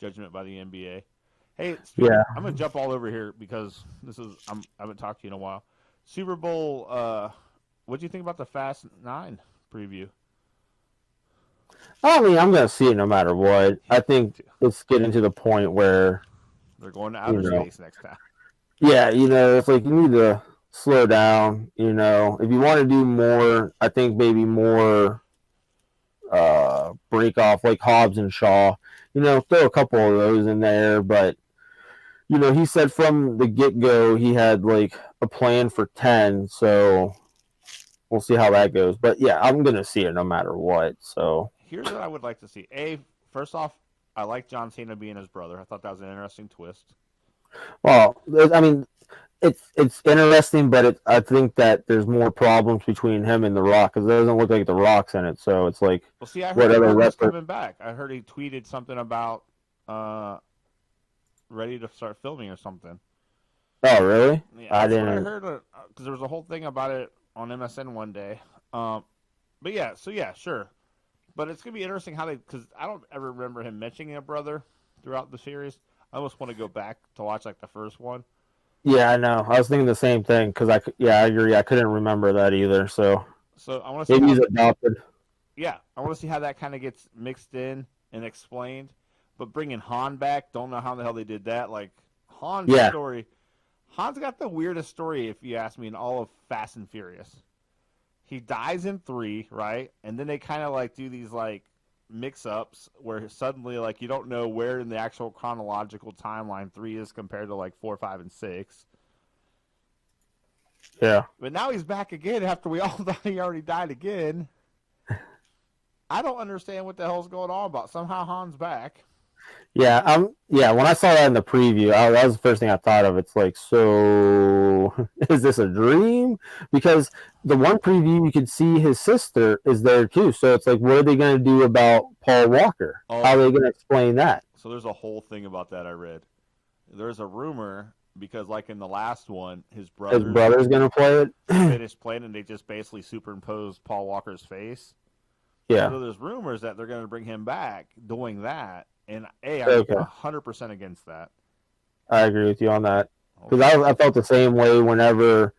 Speaker 2: judgment by the NBA. Hey,
Speaker 1: yeah.
Speaker 2: I'm gonna jump all over here because I haven't talked to you in a while. Super Bowl. What do you think about the Fast 9 preview?
Speaker 1: I mean, I'm gonna see it no matter what. I think it's getting to the point where
Speaker 2: They're going to
Speaker 1: you
Speaker 2: outer
Speaker 1: know,
Speaker 2: space next time.
Speaker 1: yeah, it's like you need to slow down. If you want to do more, I think maybe more break off like Hobbs and Shaw. Throw a couple of those in there, but he said from the get go he had like a plan for 10, so we'll see how that goes. But yeah, I'm gonna see it no matter what. So
Speaker 2: Here's what I would like to see. First off, I like John Cena being his brother. I thought that was an interesting twist.
Speaker 1: well, I mean, it's interesting, but I think that there's more problems between him and The Rock because it doesn't look like The Rock's in it. So it's like
Speaker 2: Well, see, I heard
Speaker 1: what
Speaker 2: The
Speaker 1: other
Speaker 2: Rock was
Speaker 1: wrestler?
Speaker 2: coming back. I heard he tweeted something about ready to start filming or something.
Speaker 1: Oh, really?
Speaker 2: Yeah,
Speaker 1: I
Speaker 2: that's what I
Speaker 1: didn't.
Speaker 2: heard. Because there was a whole thing about it on MSN one day. But yeah, so yeah, sure. But it's gonna be interesting how because I don't ever remember him mentioning a brother throughout the series. I almost want to go back to watch like the first one.
Speaker 1: Yeah, I know. I was thinking the same thing because I agree. I couldn't remember that either. So
Speaker 2: So I want to see
Speaker 1: maybe
Speaker 2: how
Speaker 1: he's adopted.
Speaker 2: yeah, I want to see how that kind of gets mixed in and explained. But bringing Han back, don't know how the hell they did that. Like Han's
Speaker 1: Yeah,
Speaker 2: story, Han's got the weirdest story, if you ask me, in all of Fast and Furious. He dies in 3, right? And then they kind of like do these like mix-ups where suddenly like you don't know where in the actual chronological timeline 3 is compared to like 4, 5, and 6.
Speaker 1: yeah.
Speaker 2: But now he's back again after we all thought he already died again. I don't understand what the hell's going on about. Somehow Han's back.
Speaker 1: Yeah. When I saw that in the preview, that was the first thing I thought of. It's like, so is this a dream? Because the one preview you could see his sister is there too. So it's like, what are they going to do about Paul Walker?
Speaker 2: Oh,
Speaker 1: How are they going to explain that?
Speaker 2: so there's a whole thing about that I read. There's a rumor because, like in the last one, his
Speaker 1: His brother's going to play it.
Speaker 2: finished playing and they just basically superimposed Paul Walker's face.
Speaker 1: Yeah.
Speaker 2: So there's rumors that they're going to bring him back doing that. And I'm
Speaker 1: Okay.
Speaker 2: 100% against that.
Speaker 1: I agree with you on that because I felt the same way whenever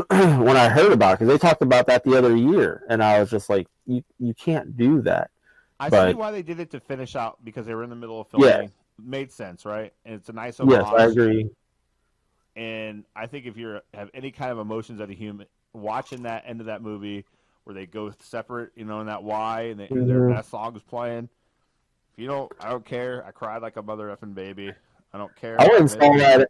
Speaker 1: when I heard about it because they talked about that the other year, and I was just like, you can't do that.
Speaker 2: I
Speaker 1: But
Speaker 2: see why they did it to finish out because they were in the middle of filming.
Speaker 1: yeah,
Speaker 2: Made sense, right? And it's a nice
Speaker 1: yes, I
Speaker 2: homage.
Speaker 1: agree.
Speaker 2: And I think if you have any kind of emotions as a human, watching that end of that movie where they go separate, in that Y, and that song is playing. If you don't, I don't care. I cried like a mother effing baby. I don't care.
Speaker 1: I went and saw that.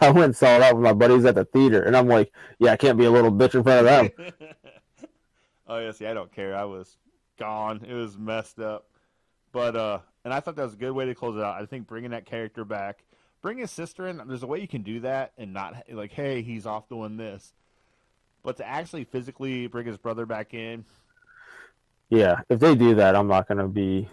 Speaker 1: I went and saw that with my buddies at the theater, and I'm like, yeah, I can't be a little bitch in front of them.
Speaker 2: Oh yeah, see, I don't care. I was gone. It was messed up. But and I thought that was a good way to close it out. I think bringing that character back, bring his sister in. There's a way you can do that and not like, hey, he's off doing this. But to actually physically bring his brother back in,
Speaker 1: Yeah, if they do that, I'm not going to be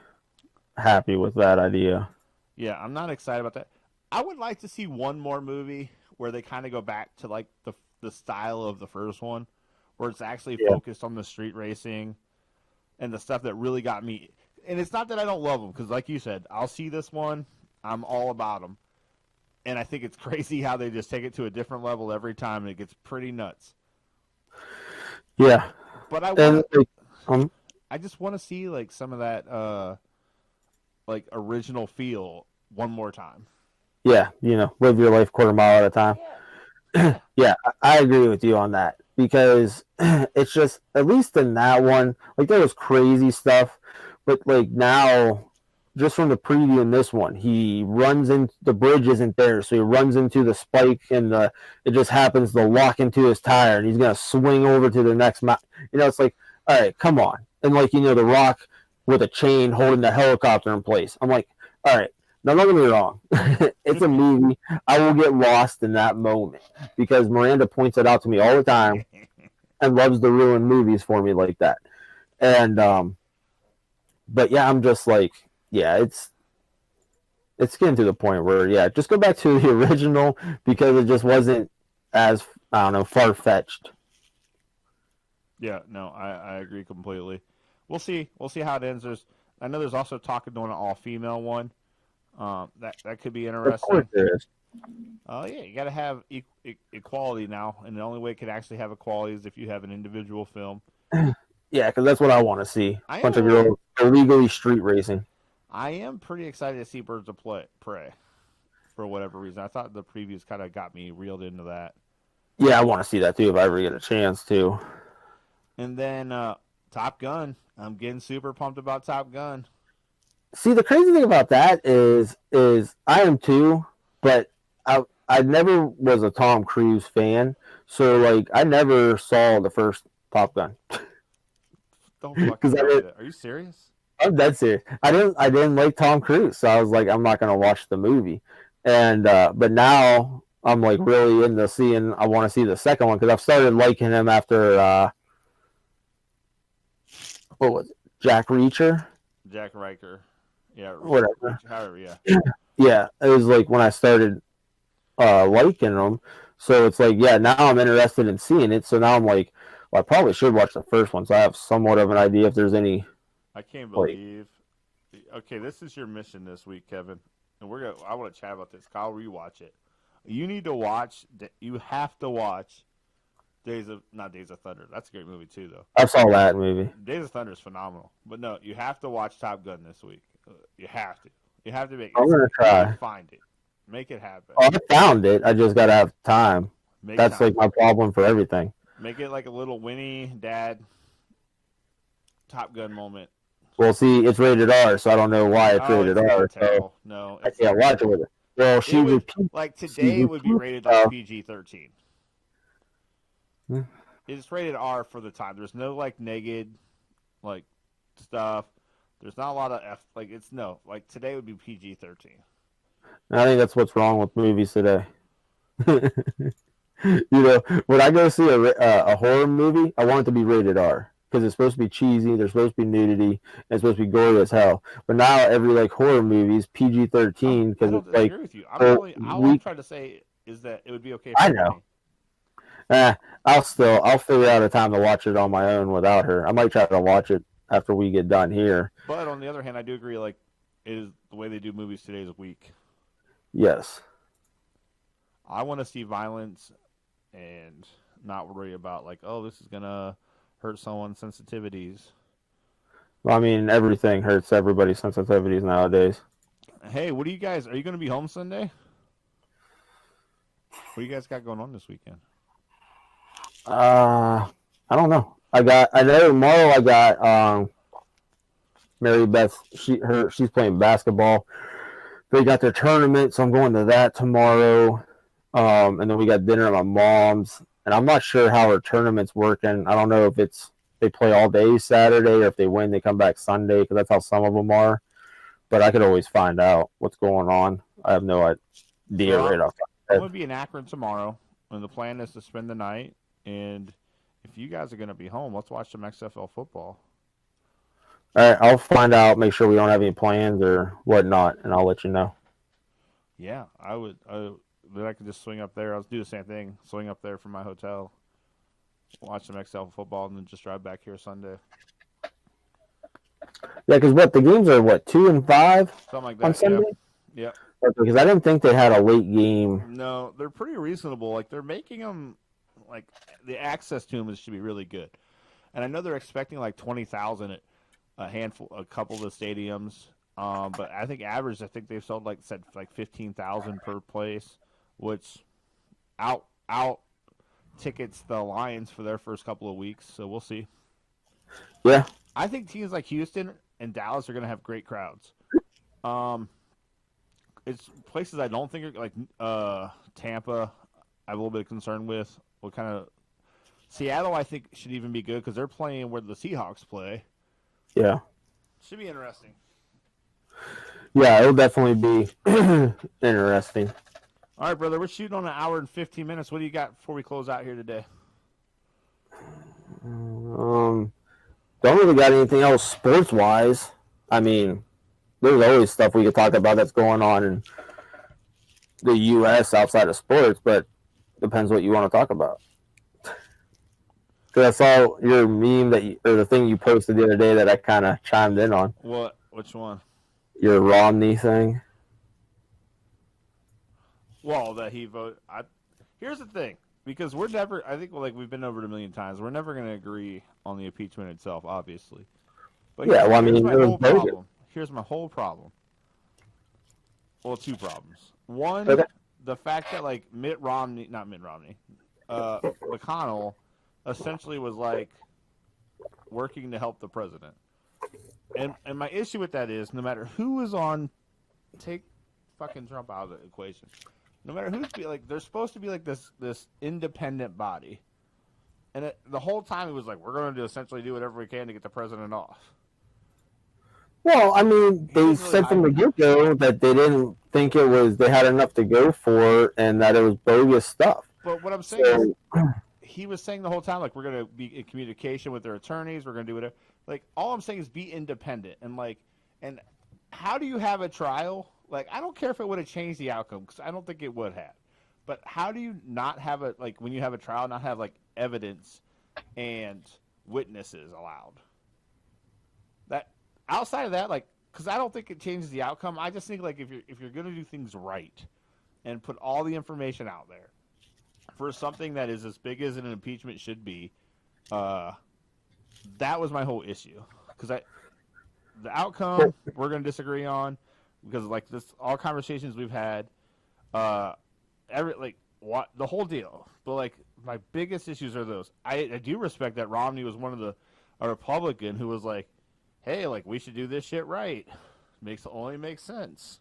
Speaker 1: happy with that idea.
Speaker 2: yeah, I'm not excited about that. I would like to see one more movie where they kind of go back to like the style of the first one, where it's actually
Speaker 1: Yeah,
Speaker 2: focused on the street racing and the stuff that really got me. And it's not that I don't love them, because like you said, I'll see this one, I'm all about them, and I think it's crazy how they just take it to a different level every time, and it gets pretty nuts.
Speaker 1: yeah,
Speaker 2: But I
Speaker 1: and
Speaker 2: want,
Speaker 1: like,
Speaker 2: I just want to see like some of that like original feel one more time.
Speaker 1: yeah, live your life quarter mile at a time. Yeah, I agree with you on that because it's just at least in that one, like there was crazy stuff, but like now, just from the preview in this one, he runs in the bridge isn't there, so he runs into the spike and it just happens to lock into his tire, and he's gonna swing over to the next mount. It's like, all right, come on, and like the Rock with a chain holding the helicopter in place. I'm like, all right. Now, don't get me wrong. It's a movie. I will get lost in that moment because Miranda points it out to me all the time and loves to ruin movies for me like that. And but yeah, I'm just like, yeah, it's getting to the point where just go back to the original because it just wasn't as I don't know far fetched.
Speaker 2: Yeah, no, I agree completely. We'll see. We'll see how it ends. I know there's also talk of doing an all female one. That could be
Speaker 1: Of course
Speaker 2: interesting.
Speaker 1: there is.
Speaker 2: Oh yeah, you got to have equality now, and the only way it could actually have equality is if you have an individual film.
Speaker 1: Yeah, because that's what I want to see.
Speaker 2: I
Speaker 1: A bunch
Speaker 2: am
Speaker 1: of girls illegally street racing.
Speaker 2: I am pretty excited to see Birds of Prey for whatever reason. I thought the previews kind of got me reeled into that.
Speaker 1: Yeah, I want to see that too if I ever get a chance to.
Speaker 2: And then Top Gun. I'm getting super pumped about Top Gun.
Speaker 1: See, the crazy thing about that is I am too, but I never was a Tom Cruise fan, so like I never saw the first Top Gun.
Speaker 2: Don't fucking
Speaker 1: Because
Speaker 2: tell me that. Are you serious?
Speaker 1: I'm dead serious. I didn't like Tom Cruise, so I was like, I'm not gonna watch the movie. And but now I'm like really into seeing. I want to see the second one because I've started liking him after what was it, Jack Reacher,
Speaker 2: Jack Riker. Yeah,
Speaker 1: whatever.
Speaker 2: however, yeah.
Speaker 1: Yeah, it was like when I started liking him. So it's like, yeah, now I'm interested in seeing it. So now I'm like, well, I probably should watch the first one so I have somewhat of an idea if there's any.
Speaker 2: I can't believe. Okay, this is your mission this week, Kevin. and I want to chat about this. Kyle, rewatch it. You need to watch. You have to watch not Days of Thunder. That's a great movie too, though.
Speaker 1: I saw that movie.
Speaker 2: Days of Thunder is phenomenal. But no, you have to watch Top Gun this week. You have to. You have to make it.
Speaker 1: I'm gonna try.
Speaker 2: Find it. Make it happen.
Speaker 1: Oh, I found it. I just gotta have time. That's like my problem for everything.
Speaker 2: Make it like a little Winnie Dad Top Gun moment.
Speaker 1: Well, see, it's rated R, so I don't know why it's rated R. So
Speaker 2: no,
Speaker 1: I can't watch it with it. Well,
Speaker 2: like today it would be rated like PG-13.
Speaker 1: Hmm.
Speaker 2: It's rated R for the time. There's no like naked like stuff. There's not a lot of like today would be PG-13.
Speaker 1: I think that's what's wrong with movies today. When I go see a horror movie, I want it to be rated R because it's supposed to be cheesy. There's supposed to be nudity. And it's supposed to be gory as hell. But now every like horror movie is PG-13 because it's like.
Speaker 2: I agree with you. All I'm trying to say is that it would be okay.
Speaker 1: I know. I'll figure out a time to watch it on my own without her. I might try to watch it after we get done here.
Speaker 2: But on the other hand, I do agree. Like, the way they do movies today is weak.
Speaker 1: Yes.
Speaker 2: I want to see violence and not worry about like, oh, this is gonna hurt someone's sensitivities.
Speaker 1: Well, I mean, everything hurts everybody's sensitivities nowadays.
Speaker 2: Hey, are you going to be home Sunday? What do you guys got going on this weekend?
Speaker 1: I don't know. I know tomorrow I got Mary Beth. She's playing basketball. They got their tournament, so I'm going to that tomorrow. And then we got dinner at my mom's, and I'm not sure how her tournament's working. I don't know if they play all day Saturday or if they win, they come back Sunday, because that's how some of them are. But I could always find out what's going on. I have no idea right off.
Speaker 2: I'm going to be in Akron tomorrow, and the plan is to spend the night. And if you guys are going to be home, let's watch some XFL football.
Speaker 1: All right, I'll find out, make sure we don't have any plans or whatnot, and I'll let you know.
Speaker 2: Yeah, I would. Then I could just swing up there. I'll do the same thing. Swing up there from my hotel, watch some XFL football, and then just drive back here Sunday.
Speaker 1: Yeah, because the games are 2 and 5?
Speaker 2: Something like that.
Speaker 1: On Sunday?
Speaker 2: Yeah.
Speaker 1: Because I didn't think they had a late game.
Speaker 2: No, they're pretty reasonable. Like, they're making them, like, the access to them should be really good. And I know they're expecting like 20,000 at a couple of the stadiums. But I think they've sold like 15,000 per place, which out tickets the Lions for their first couple of weeks. So we'll see.
Speaker 1: Yeah.
Speaker 2: I think teams like Houston and Dallas are going to have great crowds. It's places I don't think are like Tampa. I have a little bit of concern with what kind of Seattle. I think should even be good because they're playing where the Seahawks play.
Speaker 1: Yeah,
Speaker 2: should be interesting.
Speaker 1: Yeah, it'll definitely be interesting.
Speaker 2: All right, brother. We're shooting on an hour and 15 minutes. What do you got before we close out here today?
Speaker 1: Don't really got anything else sports wise. I mean, there's always stuff we could talk about that's going on in the U.S. outside of sports, but depends what you want to talk about. Because I saw your meme or the thing you posted the other day that I kind of chimed in on.
Speaker 2: What? Which one?
Speaker 1: Your Romney thing.
Speaker 2: Well, that he voted. Here's the thing, because we're never. I think we've been over it a million times. We're never going to agree on the impeachment itself, obviously. But
Speaker 1: yeah, well, I mean,
Speaker 2: here's my whole problem. Well, two problems. One, the fact that McConnell essentially was like working to help the president. And my issue with that is no matter who is on, take fucking Trump out of the equation. No matter who's they're supposed to be like this independent body. And the whole time it was like, we're going to essentially do whatever we can to get the president off.
Speaker 1: Well, I mean, they said from the get-go that they didn't think they had enough to go for and that it was bogus stuff.
Speaker 2: But what I'm saying is, he was saying the whole time, we're going to be in communication with their attorneys, we're going to do whatever. All I'm saying is be independent. And how do you have a trial? I don't care if it would have changed the outcome, because I don't think it would have. But how do you not have when you have a trial, not have, evidence and witnesses allowed? That outside of that, because I don't think it changes the outcome. I just think like if you're going to do things right and put all the information out there for something that is as big as an impeachment should be, that was my whole issue. Because the outcome we're going to disagree on because like this all conversations we've had, what the whole deal. But like my biggest issues are those. I do respect that Romney was one of a Republican who was like, hey, like we should do this shit right. Only makes sense.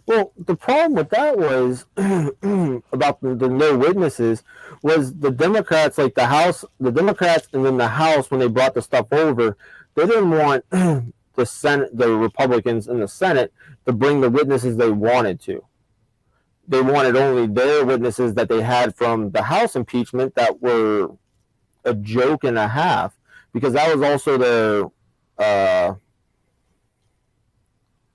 Speaker 1: Well, the problem with that was about the no witnesses was the Democrats, like the Democrats, and then the House when they brought the stuff over, they didn't want the Republicans in the Senate to bring the witnesses they wanted to. They wanted only their witnesses that they had from the House impeachment that were a joke and a half, because that was also their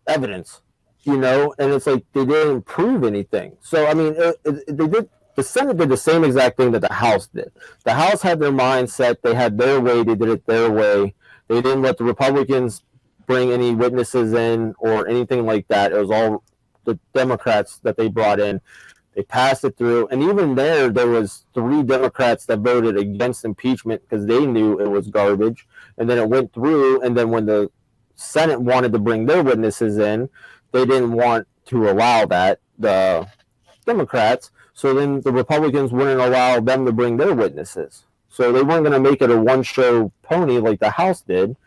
Speaker 1: evidence, and it's like they didn't prove anything. So I mean, they did. The Senate did the same exact thing that the House did. The House had their mindset; they had their way. They did it their way. They didn't let the Republicans bring any witnesses in or anything like that. It was all the Democrats that they brought in. They passed it through, and even there was 3 Democrats that voted against impeachment because they knew it was garbage. And then it went through, and then when the Senate wanted to bring their witnesses in, they didn't want to allow that, the Democrats. So then the Republicans wouldn't allow them to bring their witnesses. So they weren't going to make it a one-show pony like the House did.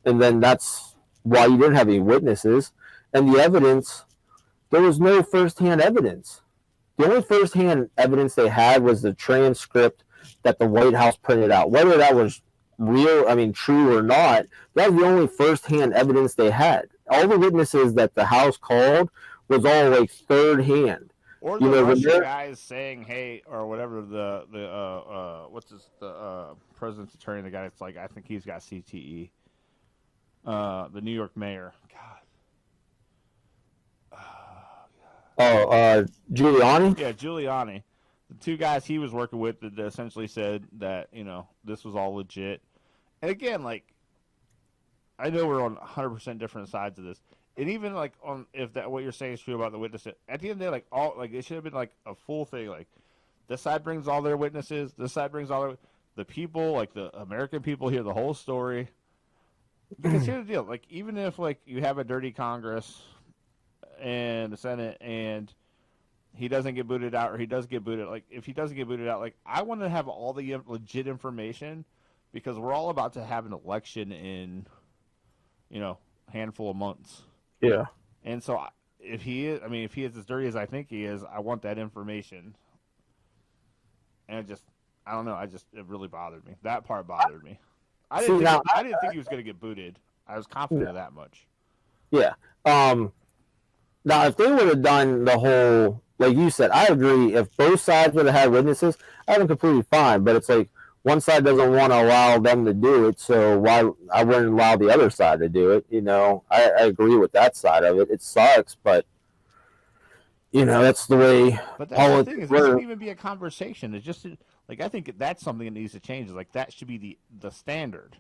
Speaker 1: And then that's why you didn't have any witnesses. And the evidence, there was no firsthand evidence. The only firsthand evidence they had was the transcript that the White House printed out. Whether that was true or not, that was the only firsthand evidence they had. All the witnesses that the House called was all like third hand.
Speaker 2: Or the Russian guys saying, "Hey," or whatever. The president's attorney, the guy that's like, I think he's got CTE. The New York mayor.
Speaker 1: God. Giuliani?
Speaker 2: Yeah, Giuliani. The 2 guys he was working with that essentially said that, this was all legit. And again, like, I know we're on 100% different sides of this. And even, like, if that what you're saying is true about the witnesses, at the end of the day, it should have been, like, a full thing. Like, this side brings all their witnesses. This side brings all the people, like, the American people hear the whole story. Because here's the deal. Like, even if, like, you have a dirty Congress and the Senate and he doesn't get booted out, or he does get booted, like if he doesn't get booted out, like I want to have all the legit information because we're all about to have an election in, a handful of months.
Speaker 1: Yeah.
Speaker 2: And so if he is as dirty as I think he is, I want that information. And I don't know, it really bothered me. That part bothered me. I didn't think he was going to get booted. I was confident of that much.
Speaker 1: Yeah. Now, if they would have done the whole, like you said, I agree. If both sides would have had witnesses, I'd been completely fine. But it's like one side doesn't want to allow them to do it, so why I wouldn't allow the other side to do it. I agree with that side of it. It sucks, but that's the way.
Speaker 2: But that's the thing is, it shouldn't even be a conversation. It's just like I think that's something that needs to change. Like that should be the standard.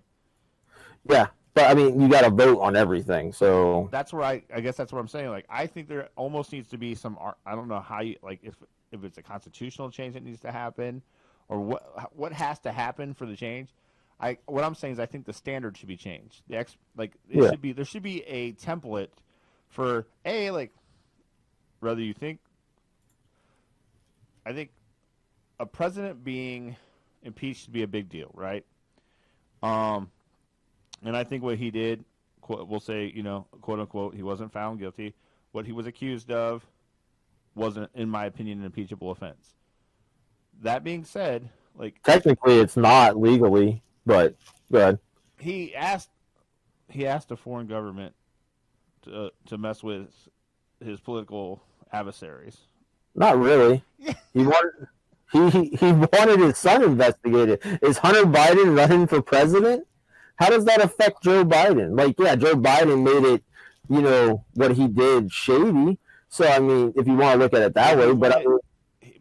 Speaker 1: Yeah. But I mean, you got to vote on everything, so
Speaker 2: that's where I guess that's what I'm saying. Like, I think there almost needs to be some. I don't know how you like if it's a constitutional change that needs to happen, or what has to happen for the change. What I'm saying is I think the standard should be changed. Should be there should be a template for whether you think. I think a president being impeached should be a big deal, right? And I think what he did, we'll say, quote unquote, he wasn't found guilty. What he was accused of wasn't, in my opinion, an impeachable offense. That being said, like
Speaker 1: technically it's not legally, but go ahead.
Speaker 2: He asked a foreign government to mess with his political adversaries.
Speaker 1: Not really. He wanted his son investigated. Is Hunter Biden running for president? How does that affect Joe Biden? Like, yeah, Joe Biden made it, what he did shady. So, I mean, if you want to look at it that way, but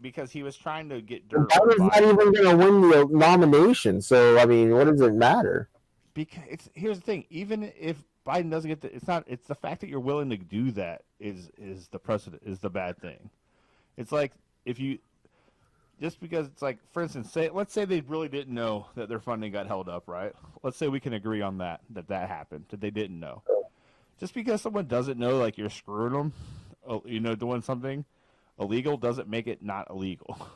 Speaker 2: because he was trying to get dirt.
Speaker 1: Biden's not even going to win the nomination. So, I mean, what does it matter?
Speaker 2: Because here's the thing: even if Biden doesn't get the. It's not. It's the fact that you're willing to do that is the precedent is the bad thing. It's like if you just because it's like, for instance, let's say they really didn't know that their funding got held up, right? Let's say we can agree on that happened, that they didn't know. Just because someone doesn't know, like you're screwing them, doing something illegal doesn't make it not illegal.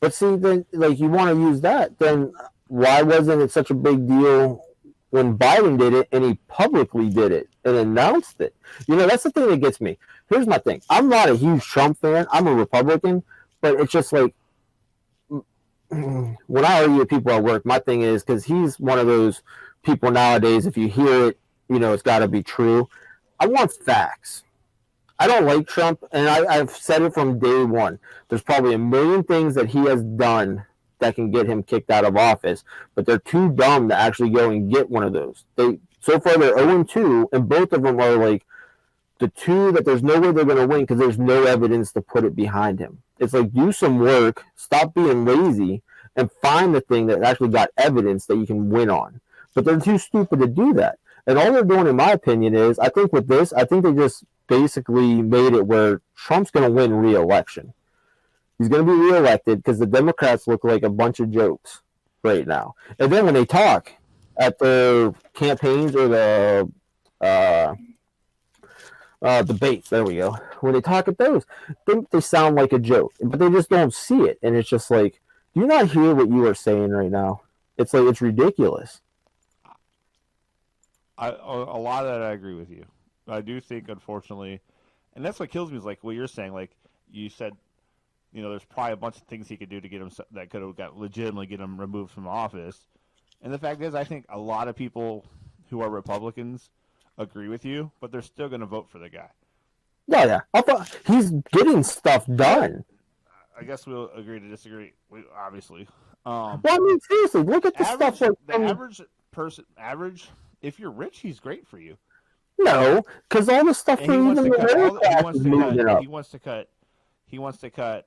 Speaker 1: But see, then like you want to use that, then why wasn't it such a big deal when Biden did it and he publicly did it and announced it? That's the thing that gets me. Here's my thing. I'm not a huge Trump fan. I'm a Republican, but it's just like when I argue with people at work, my thing is because he's one of those people nowadays, if you hear it, it's got to be true. I want facts. I don't like Trump, and I've said it from day one. There's probably a million things that he has done that can get him kicked out of office, but they're too dumb to actually go and get one of those. So far they're 0-2, and both of them are like the two that there's no way they're going to win because there's no evidence to put it behind him. It's like, do some work, stop being lazy, and find the thing that actually got evidence that you can win on. But they're too stupid to do that. And all they're doing, in my opinion, is I think they just basically made it where Trump's going to win re-election. He's going to be re-elected because the Democrats look like a bunch of jokes right now. And then when they talk at their campaigns or the debates, there we go. When they talk at those, they sound like a joke, but they just don't see it. And it's just like, do you not hear what you are saying right now? It's like, it's ridiculous.
Speaker 2: A lot of that I agree with you. I do think, unfortunately, and that's what kills me is like what you're saying. Like you said, there's probably a bunch of things he could do to get him that could have legitimately get him removed from office. And the fact is, I think a lot of people who are Republicans agree with you, but they're still going to vote for the guy.
Speaker 1: Yeah. He's getting stuff done.
Speaker 2: I guess we'll agree to disagree. Obviously.
Speaker 1: Well, I mean, seriously, look at the stuff.
Speaker 2: Average person, if you're rich, he's great for you.
Speaker 1: No, because all the stuff for even the middle class is moving up.
Speaker 2: He wants to cut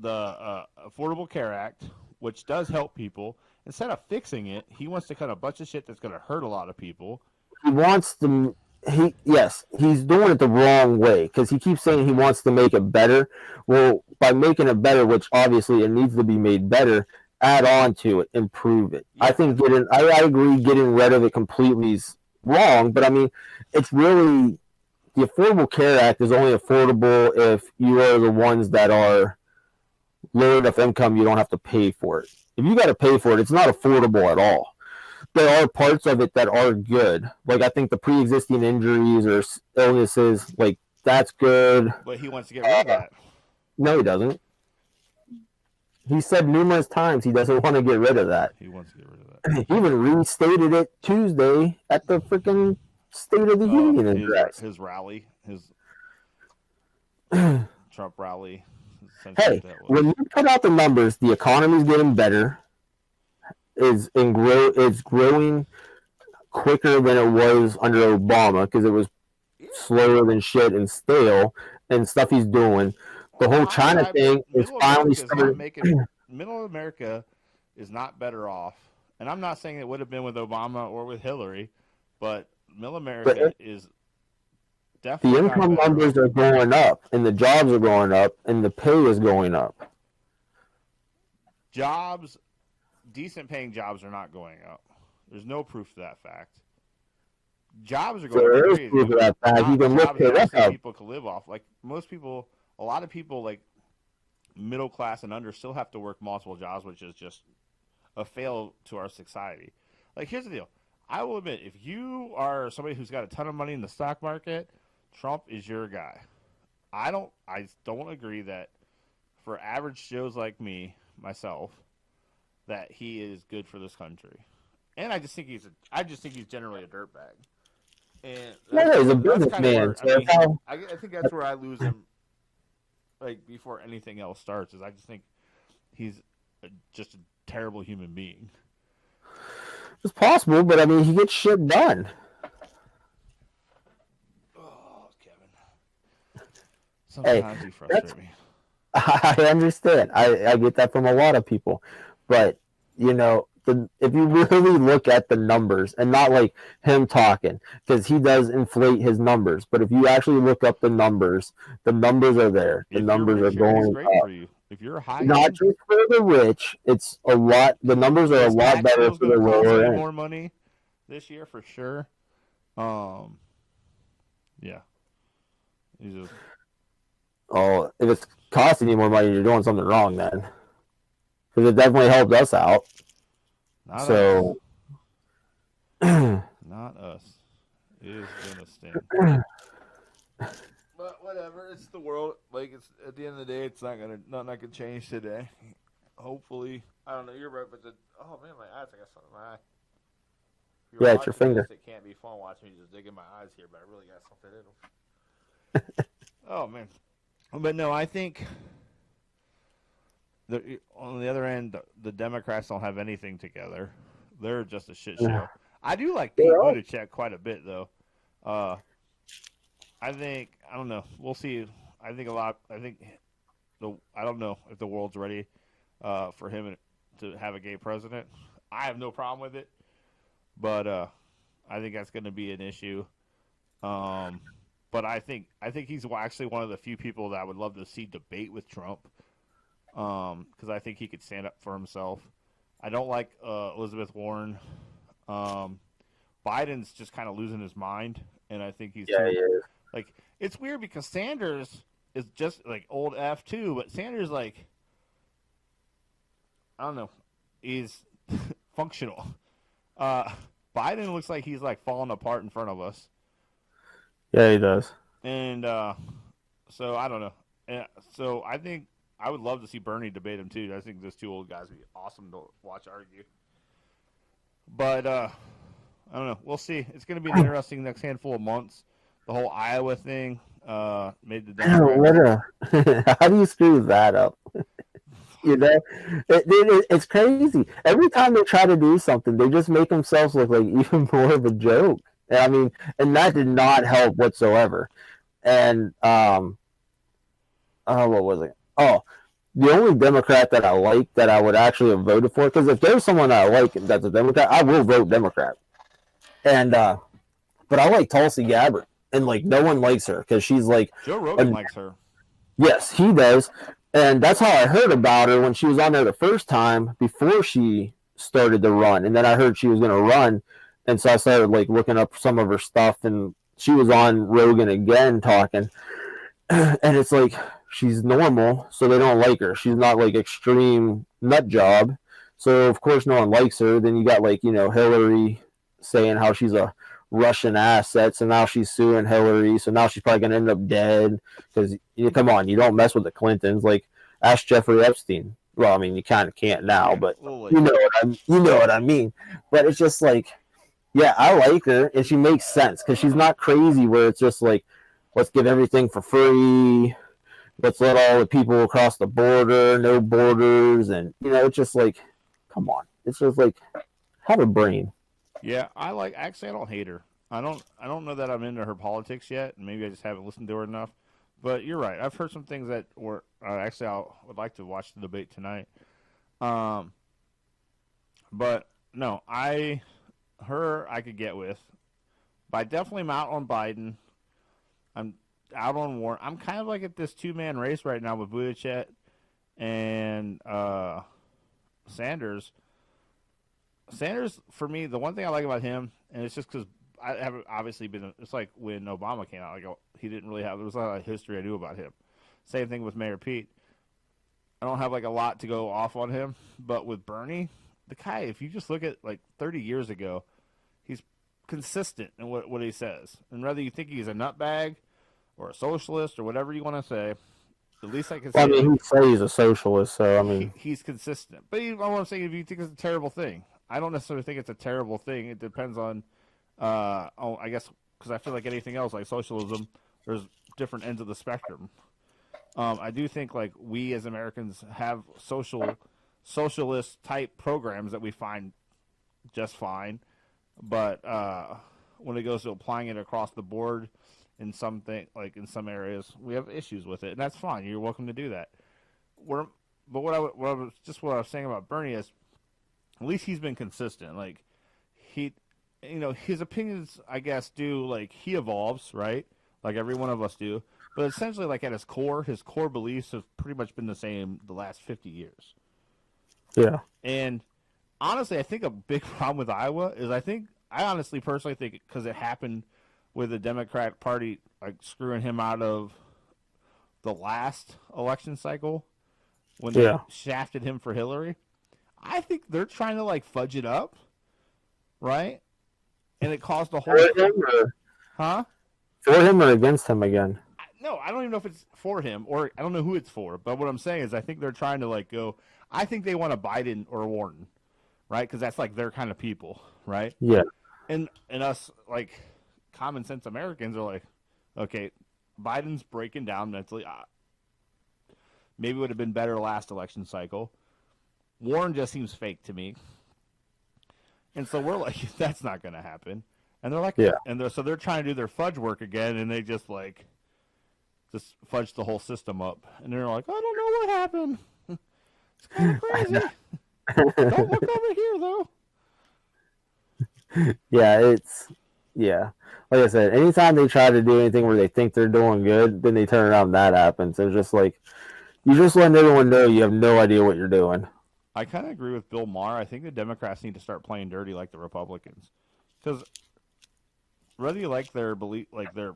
Speaker 2: the Affordable Care Act, which does help people. Instead of fixing it, he wants to cut a bunch of shit that's going to hurt a lot of people.
Speaker 1: He wants to. He's doing it the wrong way because he keeps saying he wants to make it better. Well, by making it better, which obviously it needs to be made better, add on to it, improve it. Yeah. I think I agree getting rid of it completely is wrong, but I mean, it's really the Affordable Care Act is only affordable if you are the ones that are low enough income you don't have to pay for it. If you got to pay for it, it's not affordable at all. There are parts of it that are good. Like I think the pre-existing injuries or illnesses, like that's good.
Speaker 2: But he wants to get rid of that.
Speaker 1: No, he doesn't. He said numerous times he doesn't want to get rid of that.
Speaker 2: He wants to get rid of that.
Speaker 1: He even restated it Tuesday at the freaking State of the Union address.
Speaker 2: His rally, his Trump rally.
Speaker 1: Hey, when you put out the numbers, the economy's getting better. It's growing quicker than it was under Obama because it was slower than shit and stale and stuff he's doing. The whole China thing is finally starting.
Speaker 2: Middle America is not better off, and I'm not saying it would have been with Obama or with Hillary, but Middle America is definitely.
Speaker 1: The income numbers are going up, and the jobs are going up, and the pay is going up.
Speaker 2: Decent paying jobs are not going up. There's no proof to that fact. Jobs are going up.
Speaker 1: There is proof of that fact. You can look it up.
Speaker 2: People can live off. Like most people, a lot of people, like middle class and under, still have to work multiple jobs, which is just a fail to our society. Like here's the deal. I will admit, if you are somebody who's got a ton of money in the stock market, Trump is your guy. I don't agree that for average Joes like myself, that he is good for this country. And I just think he's generally a dirtbag. And
Speaker 1: he's a businessman.
Speaker 2: I think that's where I lose him. Like before anything else starts, is I just think he's just a terrible human being.
Speaker 1: It's possible, but I mean, he gets shit done.
Speaker 2: Oh, Kevin. Sometimes you frustrate me.
Speaker 1: I understand. I get that from a lot of people. But, if you really look at the numbers and not like him talking, because he does inflate his numbers, but if you actually look up the numbers are there. The
Speaker 2: If you're
Speaker 1: numbers are
Speaker 2: rich, everything's
Speaker 1: going
Speaker 2: great
Speaker 1: up.
Speaker 2: for you. If you're high
Speaker 1: Not
Speaker 2: end,
Speaker 1: just for the rich, it's a lot. The numbers are a
Speaker 2: his
Speaker 1: lot
Speaker 2: tax
Speaker 1: better
Speaker 2: bill is
Speaker 1: for
Speaker 2: going
Speaker 1: the
Speaker 2: to cost
Speaker 1: lower
Speaker 2: me
Speaker 1: end.
Speaker 2: more money this year for sure. Yeah. He's just
Speaker 1: Oh, if it's costing you more money, you're doing something wrong then, because it definitely helped us out.
Speaker 2: not us.
Speaker 1: So, yeah,
Speaker 2: Not us. It is gonna stink. But whatever, it's the world. Like it's at the end of the day, it's not gonna change today. Hopefully, I don't know. You're right, but oh man, my eyes! I got something in my eye. If you're
Speaker 1: it's your
Speaker 2: watching
Speaker 1: finger.
Speaker 2: this, it can't be fun watching me just digging my eyes here, but I really got something in them. Oh man, but no, I think on the other end, the Democrats don't have anything together. They're just a shit show. I do like Pete Buttigieg quite a bit, though. I think I don't know. We'll see. I think a lot. I think I don't know if the world's ready for him to have a gay president. I have no problem with it, but I think that's going to be an issue. But I think he's actually one of the few people that I would love to see debate with Trump, because I think he could stand up for himself. I don't like Elizabeth Warren. Biden's just kind of losing his mind, and I think he's
Speaker 1: Yeah, he is.
Speaker 2: like, it's weird because Sanders is just like old F too, but Sanders, like, I don't know, he's functional. Biden looks like he's like falling apart in front of us.
Speaker 1: Yeah, he does.
Speaker 2: And so I don't know. And so I think I would love to see Bernie debate him too. I think those two old guys would be awesome to watch argue. But I don't know. We'll see. It's going to be an interesting next handful of months. The whole Iowa thing made the Democrats.
Speaker 1: How do you screw that up? You know, it's crazy. Every time they try to do something, they just make themselves look like even more of a joke. I mean, and that did not help whatsoever. And what was it? Oh, the only Democrat that I like that I would actually have voted for, because if there's someone that I like that's a Democrat, I will vote Democrat. And but I like Tulsi Gabbard, and like no one likes her because she's like
Speaker 2: Joe Rogan likes her.
Speaker 1: Yes, he does. And that's how I heard about her when she was on there the first time before she started the run. And then I heard she was going to run. And so I started like looking up some of her stuff, and she was on Rogan again talking. And it's like, she's normal, so they don't like her. She's not like extreme nut job. So of course no one likes her. Then you got like, Hillary saying how she's a Russian asset, so now she's suing Hillary, so now she's probably gonna end up dead because come on, you don't mess with the Clintons. Like, ask Jeffrey Epstein. Well, I mean, you kind of can't now, but you know what I mean. But it's just like, yeah, I like her, and she makes sense because she's not crazy where it's just like, let's give everything for free, let's let all the people across the border, no borders, and it's just like, come on, it's just like, have a brain.
Speaker 2: Yeah, actually I don't hate her. I don't know that I'm into her politics yet, and maybe I just haven't listened to her enough. But you're right. I've heard some things that were actually I would like to watch the debate tonight. But no, I could get with. But I definitely am out on Biden. I'm out on Warren. I'm kind of like at this 2-man race right now with Buttigieg and Sanders. Sanders, for me, the one thing I like about him, and it's just because I haven't obviously been. It's like when Obama came out, like he didn't really have. There was a lot of history I knew about him. Same thing with Mayor Pete. I don't have like a lot to go off on him, but with Bernie, the guy, if you just look at like 30 years ago, he's consistent in what he says, and whether you think he's a nutbag or a socialist or whatever you want to say, at least I can say.
Speaker 1: I mean, he says he's a socialist, so I mean,
Speaker 2: he's consistent. But I want to say, if you think it's a terrible thing, I don't necessarily think it's a terrible thing. It depends on, I guess, because I feel like anything else, like socialism, there's different ends of the spectrum. I do think like we as Americans have socialist type programs that we find just fine, but when it goes to applying it across the board in in some areas, we have issues with it, and that's fine. You're welcome to do that. But what I was saying about Bernie is, at least he's been consistent. Like he, his opinions, I guess, do like he evolves, right? Like every one of us do. But essentially, like at his core beliefs have pretty much been the same the last 50 years.
Speaker 1: Yeah.
Speaker 2: And honestly, I think a big problem with Iowa is I honestly personally think because it happened with the Democratic Party like screwing him out of the last election cycle when they shafted him for Hillary. I think they're trying to like fudge it up, right? And it caused a whole
Speaker 1: for him or against him again.
Speaker 2: No, I don't even know if it's for him or I don't know who it's for. But what I'm saying is I think they're trying to like go. I think they want a Biden or a Warren, right? Because that's like their kind of people, right?
Speaker 1: Yeah.
Speaker 2: And us like common sense Americans are like, okay, Biden's breaking down mentally. Maybe it would have been better last election cycle. Warren just seems fake to me. And so we're like, that's not going to happen. And they're like, and they're trying to do their fudge work again, and they just fudge the whole system up. And they're like, I don't know what happened. It's kind of crazy. Don't look over here, though.
Speaker 1: Like I said, anytime they try to do anything where they think they're doing good, then they turn around and that happens. It's just like, you just letting everyone know you have no idea what you're doing.
Speaker 2: I kind of agree with Bill Maher. I think the Democrats need to start playing dirty like the Republicans. Because whether you like their belief, like their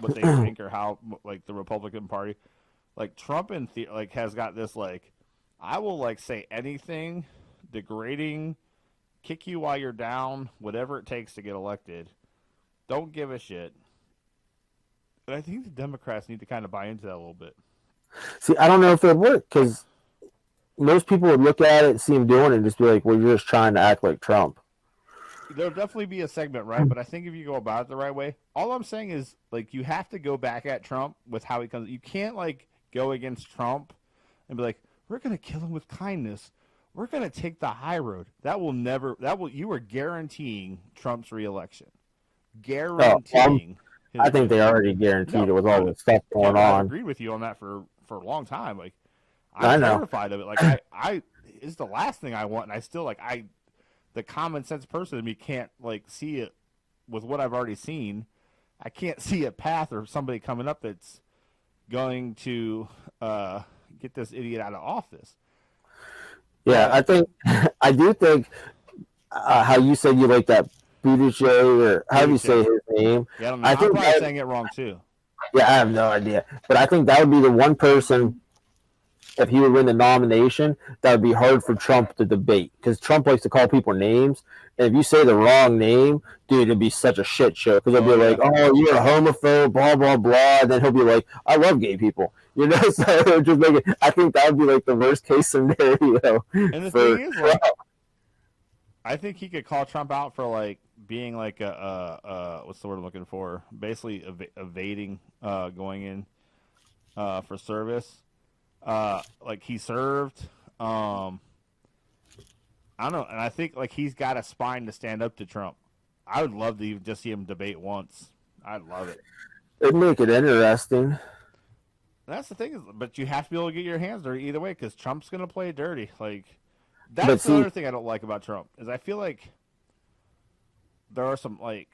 Speaker 2: what they think or how, like the Republican Party, like Trump has got this like, I will like say anything degrading, kick you while you're down, whatever it takes to get elected. Don't give a shit. But I think the Democrats need to kind of buy into that a little bit.
Speaker 1: See, I don't know if it would work because most people would look at it, see him doing it, and just be like, well, you're just trying to act like Trump.
Speaker 2: There'll definitely be a segment, right? But I think if you go about it the right way, all I'm saying is, like, you have to go back at Trump with how he comes. You can't, like, go against Trump and be like, we're going to kill him with kindness. We're going to take the high road. You are guaranteeing Trump's reelection. Guaranteeing.
Speaker 1: I think they already guaranteed it with all the stuff going on.
Speaker 2: I've agreed with you on that for a long time. Like, I'm terrified of it. Like, I it's the last thing I want, and I still like the common sense person in me can't like see it with what I've already seen. I can't see a path or somebody coming up that's going to get this idiot out of office.
Speaker 1: Yeah, I do think how you said you like that Buttigieg, or how do you say his name?
Speaker 2: Yeah, I'm probably saying it wrong too.
Speaker 1: Yeah, I have no idea. But I think that would be the one person, if he would win the nomination, that would be hard for Trump to debate. Because Trump likes to call people names. And if you say the wrong name, dude, it'd be such a shit show. Because they'll be like, oh, you're a homophobe, blah, blah, blah. And then he'll be like, I love gay people. You know, so just make it, I think that would be like the worst case scenario.
Speaker 2: And the thing is, like, I think he could call Trump out for like being like a what's the word I'm looking for? Basically evading going in for service. Like he served. I don't know, and I think like he's got a spine to stand up to Trump. I would love to even just see him debate once. I'd love it.
Speaker 1: It'd make it interesting.
Speaker 2: That's the thing, is, but you have to be able to get your hands dirty either way because Trump's going to play dirty. Like that's the other thing I don't like about Trump is I feel like there are some like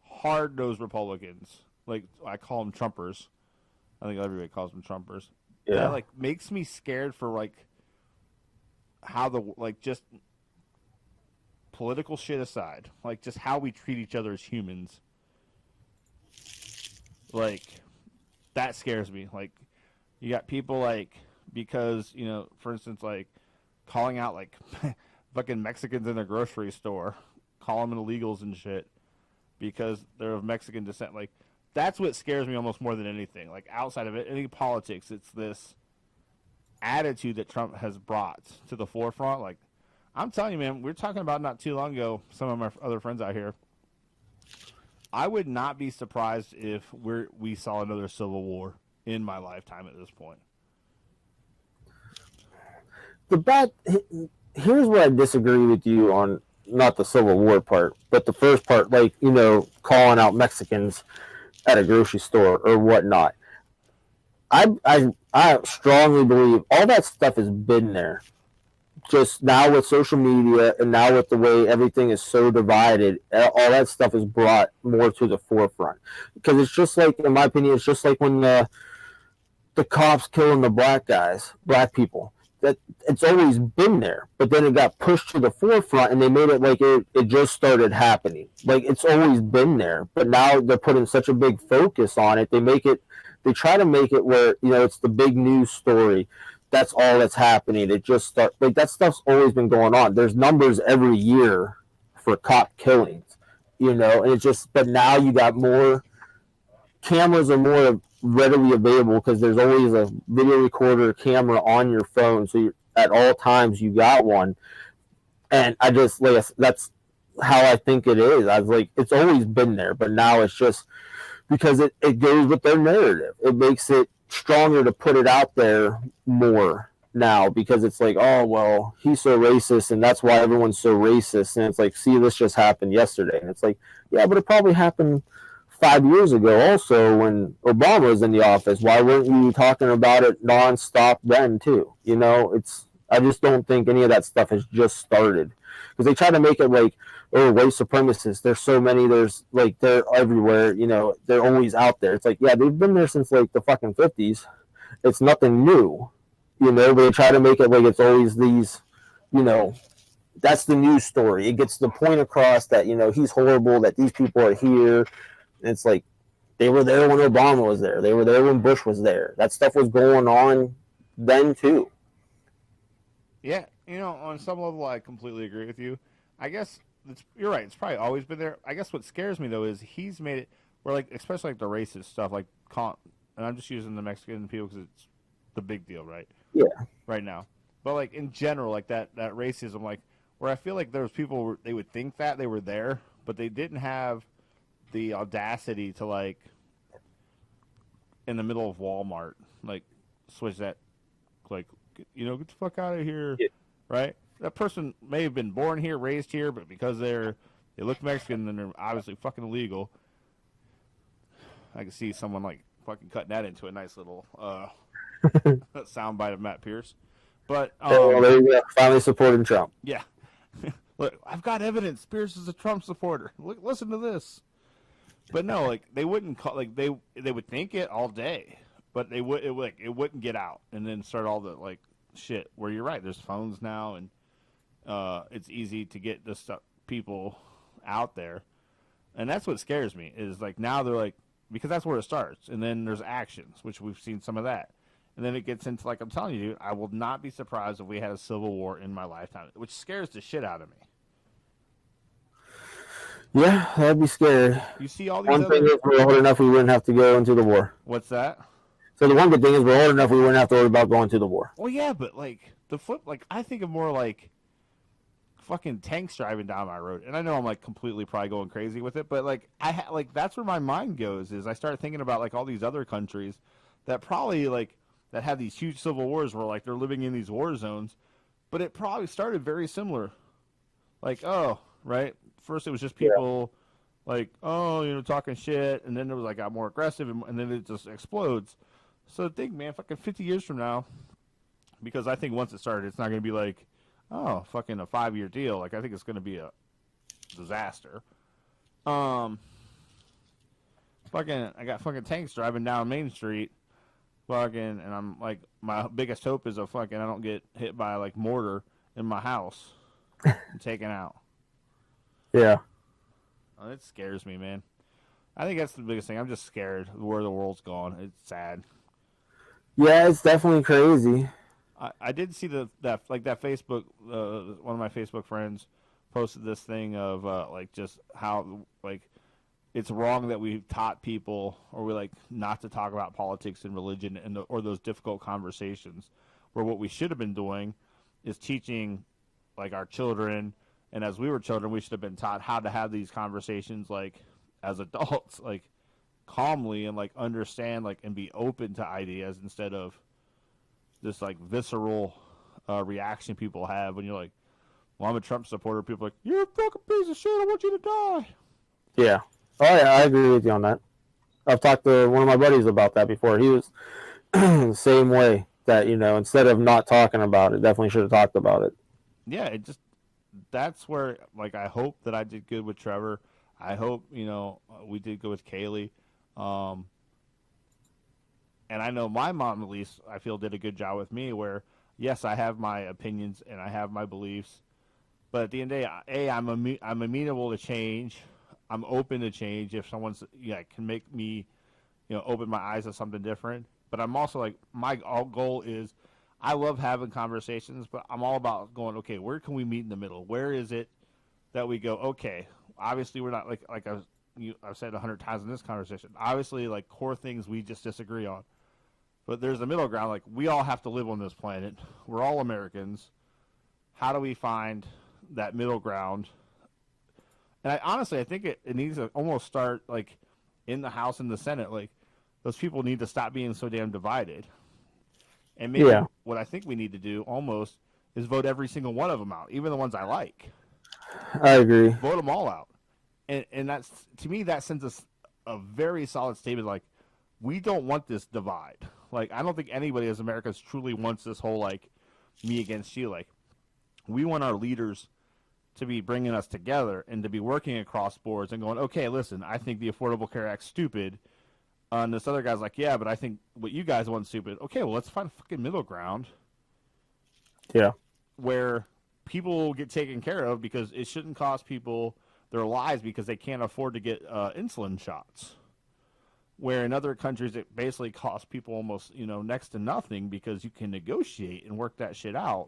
Speaker 2: hard-nosed Republicans, like I call them Trumpers. I think everybody calls them Trumpers. Yeah, that like makes me scared for like how the like just political shit aside, like just how we treat each other as humans. Like that scares me. Like you got people like because for instance, like calling out like fucking Mexicans in the grocery store, call them illegals and shit because they're of Mexican descent. Like that's what scares me almost more than anything. Like outside of it, any politics, it's this attitude that Trump has brought to the forefront. Like I'm telling you, man, we were talking about not too long ago. Some of my other friends out here. I would not be surprised if we saw another civil war in my lifetime at this point.
Speaker 1: Here's where I disagree with you on not the Civil War part, but the first part, like, calling out Mexicans at a grocery store or whatnot. I strongly believe all that stuff has been there just now with social media and now with the way everything is so divided, all that stuff is brought more to the forefront. Because it's just like, in my opinion, it's just like when the cops killing the black people. That it's always been there, but then it got pushed to the forefront, and they made it like it just started happening. Like it's always been there, but now they're putting such a big focus on it. They try to make it where it's the big news story. That's all that's happening. It just start like that stuff's always been going on. There's numbers every year for cop killings, and it's just. But now you got more cameras are more readily available because there's always a video recorder camera on your phone, so at all times you got one. And I just like that's how I think it is. I was like, it's always been there, but now it's just because it goes with their narrative. It makes it stronger to put it out there more now because it's like, oh well, he's so racist and that's why everyone's so racist. And it's like, see, this just happened yesterday. And it's like, yeah, but it probably happened 5 years ago also when Obama was in the office. Why weren't you talking about it nonstop then too? I just don't think any of that stuff has just started because they try to make it like, oh, white supremacists. There's so many. There's like they're everywhere. They're always out there. It's like, yeah, they've been there since like the fucking 50s. It's nothing new, but they try to make it like it's always these, that's the news story. It gets the point across that he's horrible. That these people are here. It's like they were there when Obama was there. They were there when Bush was there. That stuff was going on then too.
Speaker 2: Yeah, on some level, I completely agree with you. I guess you're right. It's probably always been there. I guess what scares me though is he's made it where, like, especially like the racist stuff, like, and I'm just using the Mexican people because it's the big deal, right?
Speaker 1: Yeah.
Speaker 2: Right now, but like in general, like that racism, like where I feel like there was people where they would think that they were there, but they didn't have the audacity to, like, in the middle of Walmart, like, switch that, like, get the fuck out of here, yeah. Right? That person may have been born here, raised here, but because they look Mexican and they're obviously fucking illegal, I can see someone, like, fucking cutting that into a nice little soundbite of Matt Pierce. But
Speaker 1: there you go. Finally supporting Trump.
Speaker 2: Yeah. Look, I've got evidence. Pierce is a Trump supporter. Look, listen to this. But no, like they wouldn't call, like they would think it all day, but it wouldn't get out and then start all the like shit. Where you're right, there's phones now and it's easy to get this stuff people out there, and that's what scares me is like now they're like because that's where it starts, and then there's actions, which we've seen some of that, and then it gets into like I'm telling you, I will not be surprised if we had a civil war in my lifetime, which scares the shit out of me.
Speaker 1: Yeah, that'd be scary.
Speaker 2: You see all these.
Speaker 1: One thing is we're old enough we wouldn't have to go into the war.
Speaker 2: What's that?
Speaker 1: So the one good thing is we're old enough we wouldn't have to worry about going to the war.
Speaker 2: Well, yeah, but like the flip, like I think of more like fucking tanks driving down my road, and I know I'm like completely probably going crazy with it, but like like that's where my mind goes. Is I start thinking about like all these other countries that probably like that have these huge civil wars where like they're living in these war zones, but it probably started very similar. Like, oh, right. First, it was just people like, oh, talking shit, and then it was like got more aggressive, and then it just explodes. So think, man, fucking 50 years from now, because I think once it started, it's not going to be like, oh, fucking a 5-year deal. Like I think it's going to be a disaster. Fucking, I got fucking tanks driving down Main Street, fucking, and I'm like, my biggest hope is I don't get hit by like mortar in my house and taken out.
Speaker 1: Yeah.
Speaker 2: Oh, it scares me, man. I think that's the biggest thing. I'm just scared of where the world's gone. It's sad.
Speaker 1: Yeah, it's definitely crazy.
Speaker 2: I did see that Facebook, one of my Facebook friends posted this thing of like just how like it's wrong that we've taught people or we like not to talk about politics and religion and or those difficult conversations, where what we should have been doing is teaching like our children. And as we were children, we should have been taught how to have these conversations, like as adults, like calmly and like understand, like and be open to ideas instead of this like visceral reaction people have when you're like, "Well, I'm a Trump supporter." People are like, "You're a fucking piece of shit. I want you to die."
Speaker 1: Yeah. Oh yeah, I agree with you on that. I've talked to one of my buddies about that before. He was the same way that instead of not talking about it, definitely should have talked about it.
Speaker 2: yeah, it just that's where like I hope that I did good with Trevor. I hope we did good with Kaylee, um, and I know my mom at least I feel did a good job with me. Where yes, I have my opinions and I have my beliefs, but at the end of the day, I'm amenable to change. I'm open to change if someone's can make me open my eyes to something different. But I'm also like my goal is I love having conversations, but I'm all about going okay. Where can we meet in the middle? Where is it that we go? Okay, obviously we're not like I've said 100 times in this conversation. Obviously, like core things we just disagree on. But there's a middle ground. Like we all have to live on this planet. We're all Americans. How do we find that middle ground? And I think it needs to almost start like in the House and the Senate. Like those people need to stop being so damn divided. And maybe what I think we need to do almost is vote every single one of them out, even the ones I like.
Speaker 1: I agree.
Speaker 2: Vote them all out. And that's to me that sends us a very solid statement. Like we don't want this divide. Like I don't think anybody as Americans truly wants this whole like me against you. Like we want our leaders to be bringing us together and to be working across boards and going, okay, listen, I think the Affordable Care Act's stupid. And this other guy's like, yeah, but I think what you guys want stupid. Okay, well, let's find a fucking middle ground.
Speaker 1: Yeah.
Speaker 2: Where people get taken care of because it shouldn't cost people their lives because they can't afford to get insulin shots. Where in other countries it basically costs people almost, next to nothing because you can negotiate and work that shit out.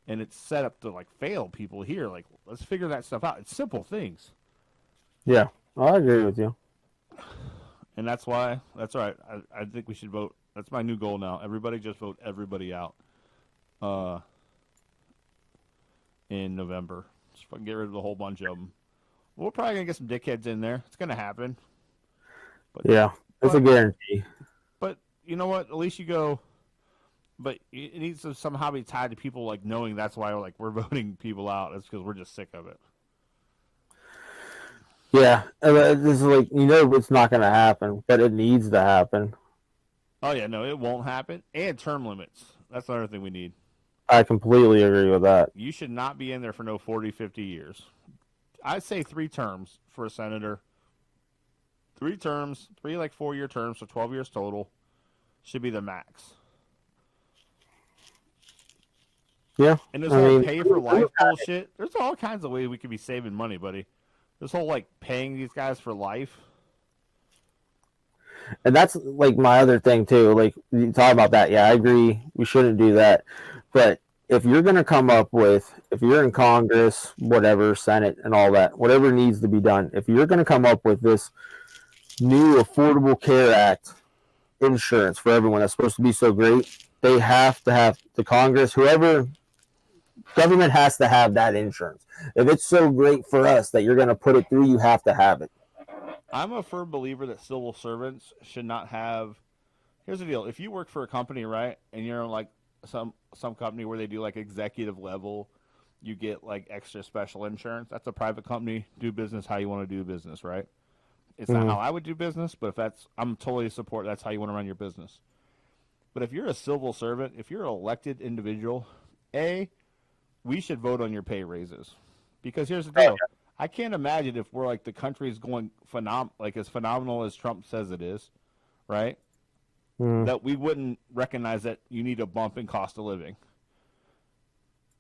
Speaker 2: And it's set up to like fail people here. Like, let's figure that stuff out. It's simple things.
Speaker 1: Yeah, I agree with you.
Speaker 2: And that's why, that's right. I think we should vote. That's my new goal now. Everybody just vote everybody out in November. Just fucking get rid of a whole bunch of them. We're probably going to get some dickheads in there. It's going to happen.
Speaker 1: But, yeah, it's a guarantee.
Speaker 2: But you know what? At least you go. But it needs to somehow be tied to people like knowing that's why we're voting people out. It's because we're just sick of it.
Speaker 1: Yeah, this is like it's not going to happen, but it needs to happen.
Speaker 2: Oh yeah, no, it won't happen. And term limits. That's another thing we need.
Speaker 1: I completely agree with that.
Speaker 2: You should not be in there for no 40, 50 years. I'd say 3 terms for a senator. 3 terms, 3 like 4-year terms, so 12 years total, should be the max.
Speaker 1: Yeah.
Speaker 2: And this whole pay for life bullshit, there's all kinds of ways we could be saving money, buddy. This whole like paying these guys for life.
Speaker 1: And that's like my other thing too. Like you talk about that, yeah, I agree. We shouldn't do that. But if you're going to come up with, if you're in Congress, whatever, Senate, and all that, whatever needs to be done, if you're going to come up with this new Affordable Care Act insurance for everyone that's supposed to be so great, they have to have the Congress, whoever. Government has to have that insurance. If it's so great for us that you're going to put it through, you have to have it.
Speaker 2: I'm a firm believer that civil servants should not have. Here's the deal: if you work for a company, right, and you're in like some company where they do like executive level, you get like extra special insurance. That's a private company. Do business how you want to do business, right? It's not how I would do business, but I'm totally support. That's how you want to run your business. But if you're a civil servant, if you're an elected individual, we should vote on your pay raises. Because here's the deal. I can't imagine if we're like the country's going as phenomenal as Trump says it is, right? That we wouldn't recognize that you need a bump in cost of living.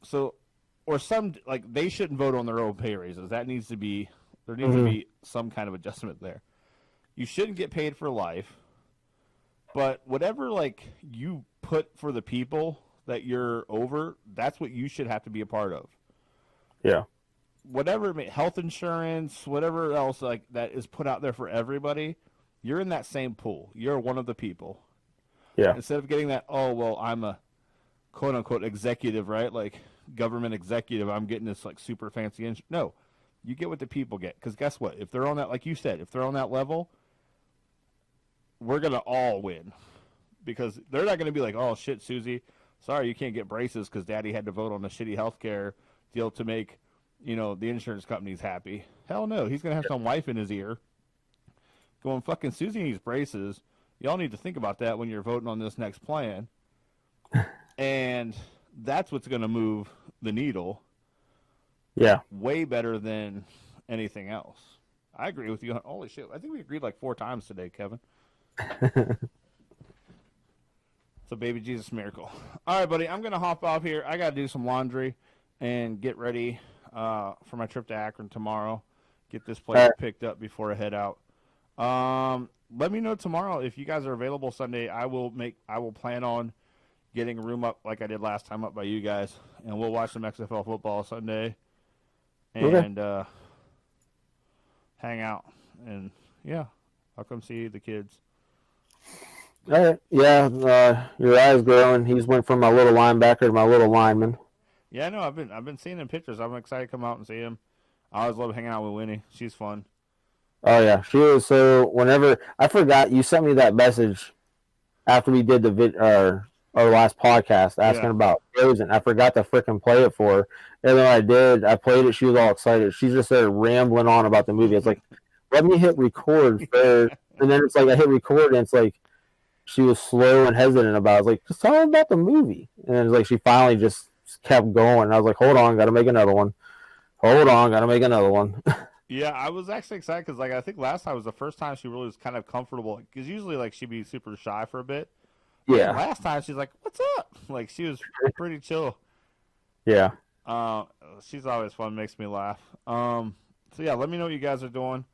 Speaker 2: So, or they shouldn't vote on their own pay raises. There needs to be some kind of adjustment there. You shouldn't get paid for life, but whatever like you put for the people that you're over, that's what you should have to be a part of.
Speaker 1: Yeah.
Speaker 2: Whatever, health insurance, whatever else like that is put out there for everybody, you're in that same pool. You're one of the people.
Speaker 1: Yeah.
Speaker 2: Instead of getting that, oh, well, I'm a quote unquote executive, right? Like government executive, I'm getting this like super fancy. No, you get what the people get. Because guess what? If they're on that, like you said, if they're on that level, we're going to all win. Because they're not going to be like, oh, shit, Susie, sorry, you can't get braces because daddy had to vote on the shitty healthcare deal to make, the insurance companies happy. Hell no. He's going to have some wife in his ear going, fucking Susie needs braces. Y'all need to think about that when you're voting on this next plan. And that's what's going to move the needle.
Speaker 1: Yeah.
Speaker 2: way better than anything else. I agree with you. Holy shit! I think we agreed like 4 times today, Kevin. It's a baby Jesus miracle. All right, buddy. I'm gonna hop off here. I gotta do some laundry and get ready for my trip to Akron tomorrow. Get this place picked up before I head out. Let me know tomorrow if you guys are available Sunday. I will plan on getting a room up like I did last time up by you guys, and we'll watch some XFL football Sunday and hang out. And yeah, I'll come see the kids.
Speaker 1: All right. Yeah, Uriah's growing. He's went from my little linebacker to my little lineman.
Speaker 2: Yeah, no, I've been seeing him pictures. I'm excited to come out and see him. I always love hanging out with Winnie. She's fun.
Speaker 1: Oh yeah, she was. So whenever I forgot, you sent me that message after we did our last podcast asking about Frozen. I forgot to freaking play it for her, and then I did. I played it. She was all excited. She just started rambling on about the movie. It's like, let me hit record first, and then it's like I hit record, and it's like she was slow and hesitant about it. I was like, just tell her about the movie. And it's like she finally just kept going. I was like, hold on, got to make another one. Hold on, got to make another one.
Speaker 2: Yeah, I was actually excited because, like, I think last time was the first time she really was kind of comfortable. Because usually, like, she'd be super shy for a bit.
Speaker 1: Yeah.
Speaker 2: And last time, she's like, what's up? Like, she was pretty chill.
Speaker 1: Yeah.
Speaker 2: She's always fun, makes me laugh. So, yeah, let me know what you guys are doing.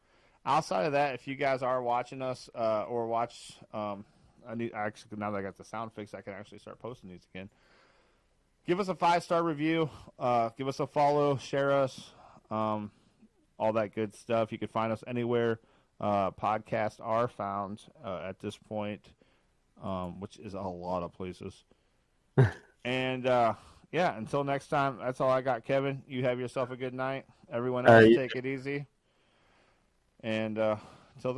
Speaker 2: Outside of that, if you guys are watching us or watch actually, now that I got the sound fixed, I can actually start posting these again. Give us a 5-star review. Give us a follow. Share us. All that good stuff. You can find us anywhere podcasts are found at this point, which is a lot of places. And, yeah, until next time, that's all I got, Kevin. You have yourself a good night. Everyone else, take it easy. And